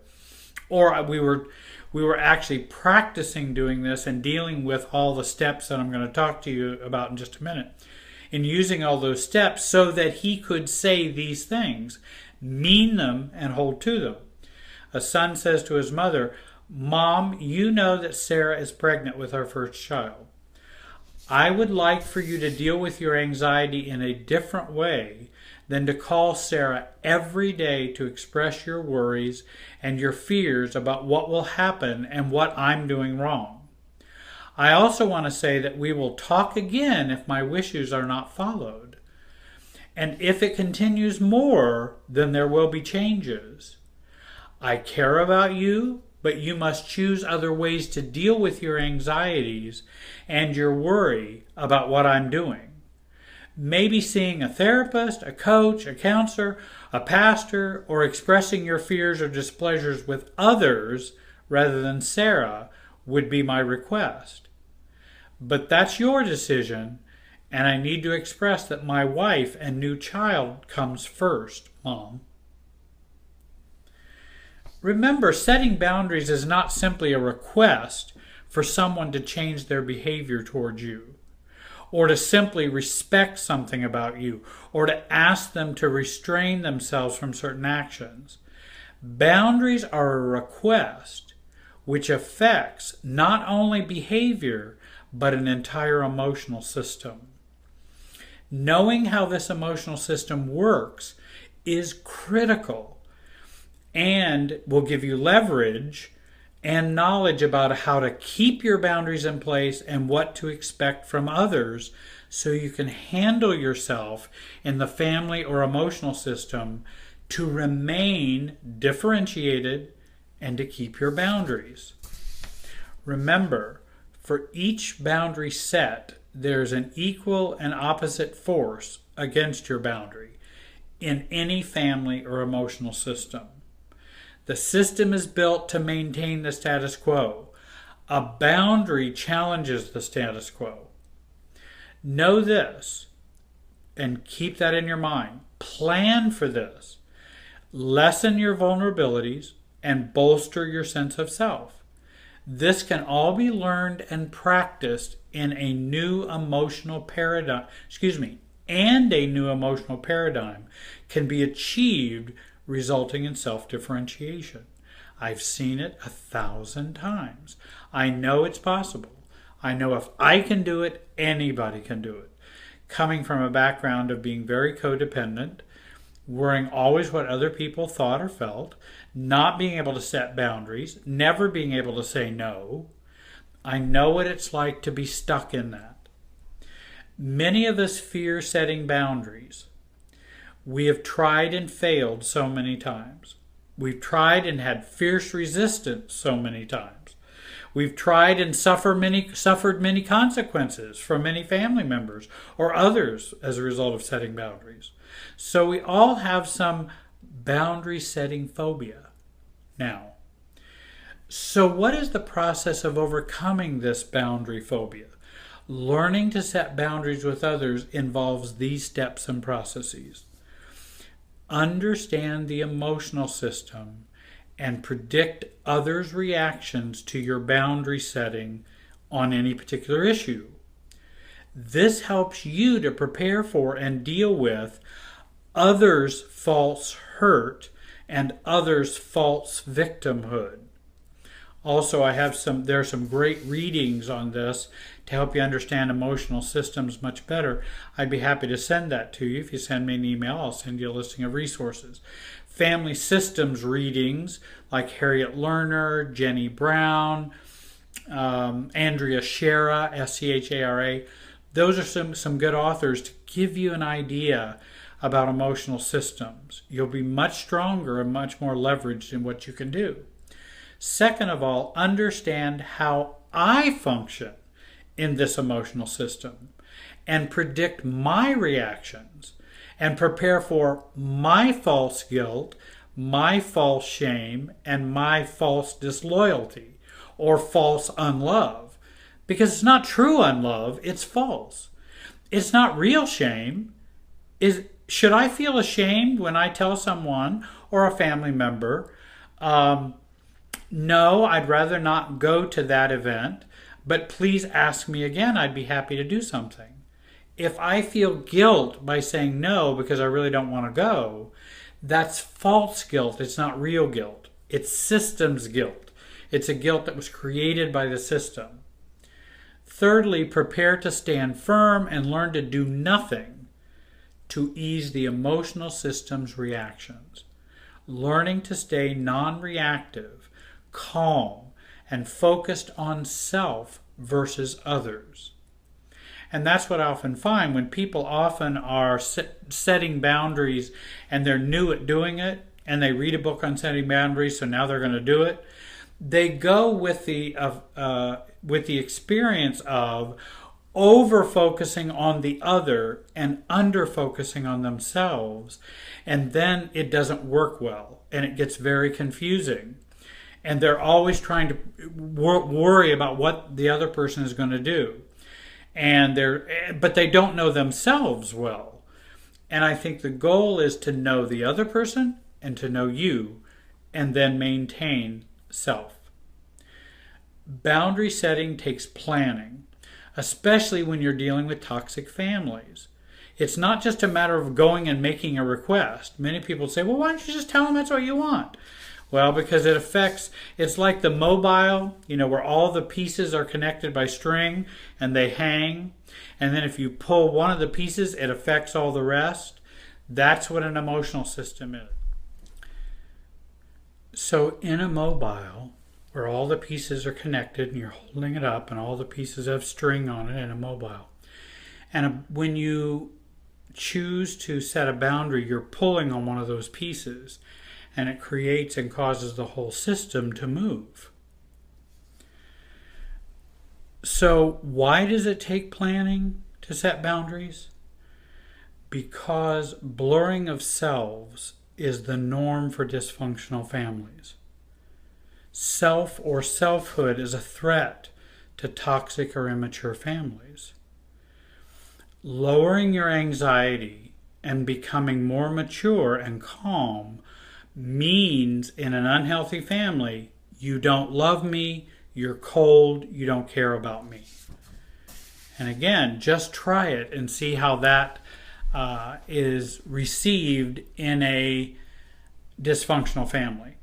or we were actually practicing doing this and dealing with all the steps that I'm going to talk to you about in just a minute, and using all those steps so that he could say these things, mean them, and hold to them. A son says to his mother, Mom, you know that Sarah is pregnant with our first child. I would like for you to deal with your anxiety in a different way than to call Sarah every day to express your worries and your fears about what will happen and what I'm doing wrong. I also want to say that we will talk again if my wishes are not followed. And if it continues more, then there will be changes. I care about you, but you must choose other ways to deal with your anxieties and your worry about what I'm doing. Maybe seeing a therapist, a coach, a counselor, a pastor, or expressing your fears or displeasures with others rather than Sarah would be my request. But that's your decision, and I need to express that my wife and new child comes first, Mom. Remember, setting boundaries is not simply a request for someone to change their behavior towards you, or to simply respect something about you, or to ask them to restrain themselves from certain actions. Boundaries are a request which affects not only behavior, but an entire emotional system. Knowing how this emotional system works is critical and will give you leverage and knowledge about how to keep your boundaries in place and what to expect from others so you can handle yourself in the family or emotional system to remain differentiated and to keep your boundaries. Remember, for each boundary set, there's an equal and opposite force against your boundary in any family or emotional system. The system is built to maintain the status quo. A boundary challenges the status quo. Know this and keep that in your mind. Plan for this. Lessen your vulnerabilities and bolster your sense of self. This can all be learned and practiced in a new emotional paradigm, and a new emotional paradigm can be achieved, resulting in self-differentiation. I've seen it 1,000 times. I know it's possible. I know if I can do it, anybody can do it. Coming from a background of being very codependent, worrying always what other people thought or felt, not being able to set boundaries, never being able to say no, I know what it's like to be stuck in that. Many of us fear setting boundaries. We have tried and failed so many times. We've tried and had fierce resistance so many times. We've tried and suffered many consequences from many family members or others as a result of setting boundaries. So we all have some boundary setting phobia. Now, so what is the process of overcoming this boundary phobia? Learning to set boundaries with others involves these steps and processes. Understand the emotional system and predict others' reactions to your boundary setting on any particular issue. This helps you to prepare for and deal with others' false hurt and others' false victimhood. Also, there are some great readings on this to help you understand emotional systems much better. I'd be happy to send that to you. If you send me an email, I'll send you a listing of resources. Family systems readings like Harriet Lerner, Jenny Brown, Andrea Schara, Schara. Those are some good authors to give you an idea about emotional systems. You'll be much stronger and much more leveraged in what you can do. Second of all, understand how I function in this emotional system and predict my reactions and prepare for my false guilt, my false shame, and my false disloyalty or false unlove. Because it's not true unlove, it's false. It's not real shame. Should I feel ashamed when I tell someone or a family member, no, I'd rather not go to that event, but please ask me again. I'd be happy to do something. If I feel guilt by saying no because I really don't want to go, that's false guilt. It's not real guilt. It's systems guilt. It's a guilt that was created by the system. Thirdly, prepare to stand firm and learn to do nothing to ease the emotional system's reactions. Learning to stay non-reactive, calm, and focused on self versus others. And that's what I often find when people often are setting boundaries and they're new at doing it, and they read a book on setting boundaries, so now they're going to do it. They go with the experience of over-focusing on the other and under-focusing on themselves, and then it doesn't work well, and it gets very confusing. And they're always trying to worry about what the other person is going to do. But they don't know themselves well. And I think the goal is to know the other person and to know you, and then maintain self. Boundary setting takes planning, especially when you're dealing with toxic families. It's not just a matter of going and making a request. Many people say, well, why don't you just tell them that's what you want? Well, because it's like the mobile, where all the pieces are connected by string and they hang. And then if you pull one of the pieces, it affects all the rest. That's what an emotional system is. So in a mobile, where all the pieces are connected and you're holding it up and all the pieces have string on it in a mobile. And when you choose to set a boundary, you're pulling on one of those pieces, and it creates and causes the whole system to move. So why does it take planning to set boundaries? Because blurring of selves is the norm for dysfunctional families. Self or selfhood is a threat to toxic or immature families. Lowering your anxiety and becoming more mature and calm means in an unhealthy family, you don't love me, you're cold, you don't care about me. And again, just try it and see how that is received in a dysfunctional family.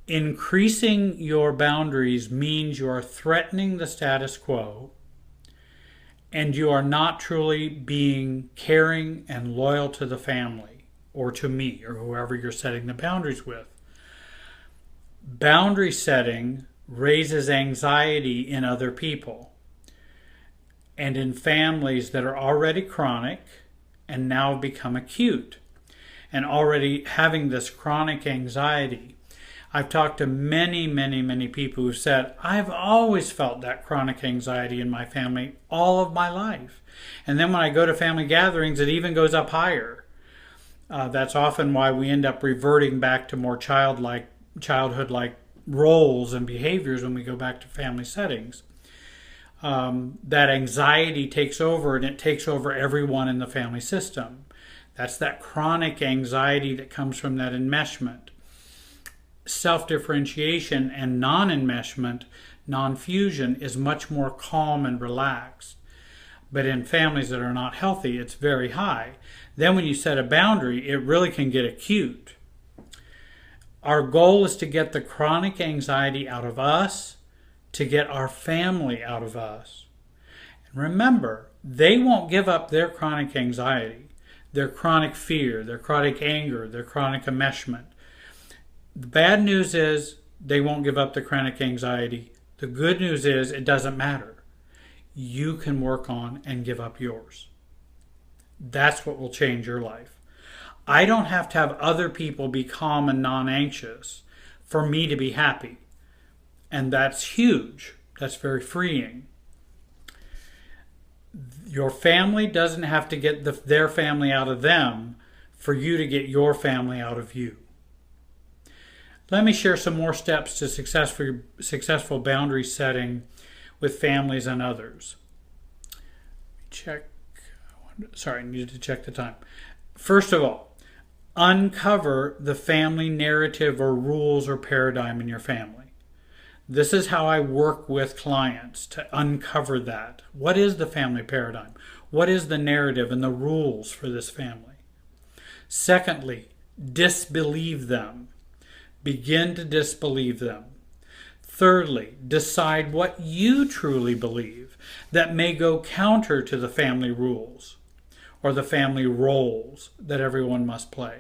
Increasing your boundaries means you are threatening the status quo, and you are not truly being caring and loyal to the family or to me or whoever you're setting the boundaries with. Boundary setting raises anxiety in other people and in families that are already chronic and now become acute and already having this chronic anxiety. I've talked to many people who said, I've always felt that chronic anxiety in my family all of my life. And then when I go to family gatherings, it even goes up higher. That's often why we end up reverting back to more childhood-like roles and behaviors when we go back to family settings. That anxiety takes over, and it takes over everyone in the family system. That's that chronic anxiety that comes from that enmeshment. Self-differentiation and non-enmeshment, non-fusion is much more calm and relaxed. But in families that are not healthy, it's very high. Then when you set a boundary, it really can get acute. Our goal is to get the chronic anxiety out of us, to get our family out of us. And remember, they won't give up their chronic anxiety, their chronic fear, their chronic anger, their chronic enmeshment. The bad news is they won't give up the chronic anxiety. The good news is it doesn't matter. You can work on and give up yours. That's what will change your life. I don't have to have other people be calm and non-anxious for me to be happy. And that's huge. That's very freeing. Your family doesn't have to get their family out of them for you to get your family out of you. Let me share some more steps to successful boundary setting with families and others. I needed to check the time. First of all, uncover the family narrative or rules or paradigm in your family. This is how I work with clients to uncover that. What is the family paradigm? What is the narrative and the rules for this family? Secondly, disbelieve them. Begin to disbelieve them. Thirdly, decide what you truly believe that may go counter to the family rules or the family roles that everyone must play.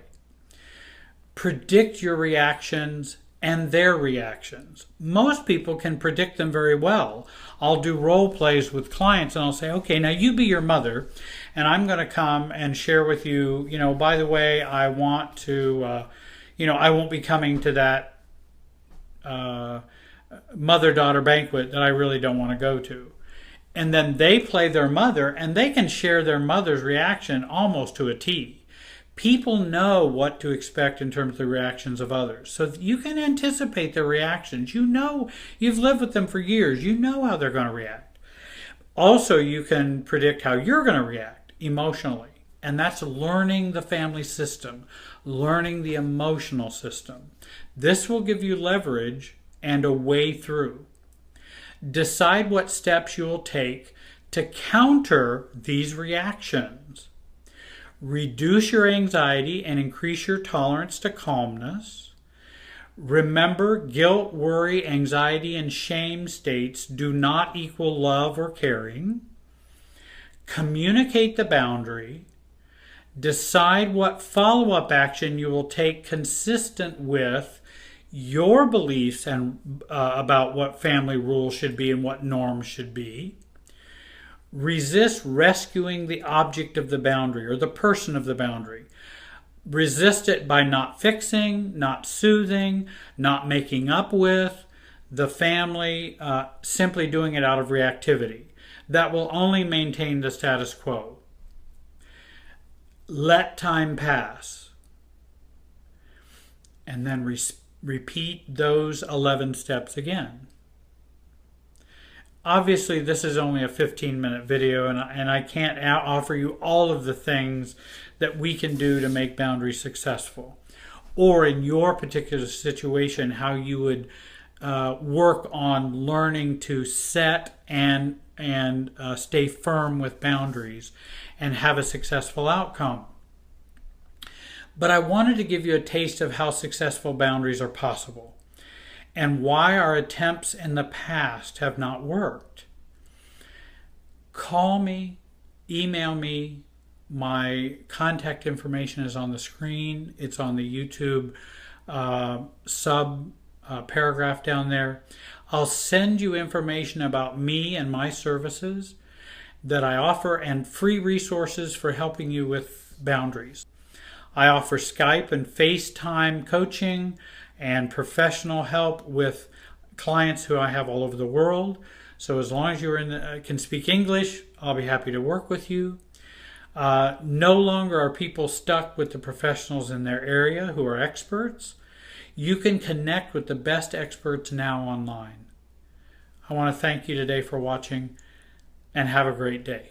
Predict your reactions and their reactions. Most people can predict them very well. I'll do role plays with clients and I'll say, okay, now you be your mother and I'm going to come and share with you, by the way, I want to, I won't be coming to that mother-daughter banquet that I really don't want to go to. And then they play their mother and they can share their mother's reaction almost to a T. People know what to expect in terms of the reactions of others. So you can anticipate their reactions. You've lived with them for years. You know how they're going to react. Also, you can predict how you're going to react emotionally. And that's learning the family system, learning the emotional system. This will give you leverage and a way through. Decide what steps you will take to counter these reactions. Reduce your anxiety and increase your tolerance to calmness. Remember, guilt, worry, anxiety, and shame states do not equal love or caring. Communicate the boundary. Decide what follow-up action you will take consistent with your beliefs and about what family rules should be and what norms should be. Resist rescuing the object of the boundary or the person of the boundary. Resist it by not fixing, not soothing, not making up with the family, simply doing it out of reactivity. That will only maintain the status quo. Let time pass. And then repeat those 11 steps again. Obviously, this is only a 15-minute video, and I can't offer you all of the things that we can do to make boundaries successful. Or in your particular situation, how you would work on learning to set and stay firm with boundaries and have a successful outcome. But I wanted to give you a taste of how successful boundaries are possible and why our attempts in the past have not worked. Call me, email me. My contact information is on the screen. It's on the YouTube paragraph down there. I'll send you information about me and my services that I offer and free resources for helping you with boundaries. I offer Skype and FaceTime coaching and professional help with clients who I have all over the world. So as long as you can speak English, I'll be happy to work with you. No longer are people stuck with the professionals in their area who are experts. You can connect with the best experts now online. I want to thank you today for watching and have a great day.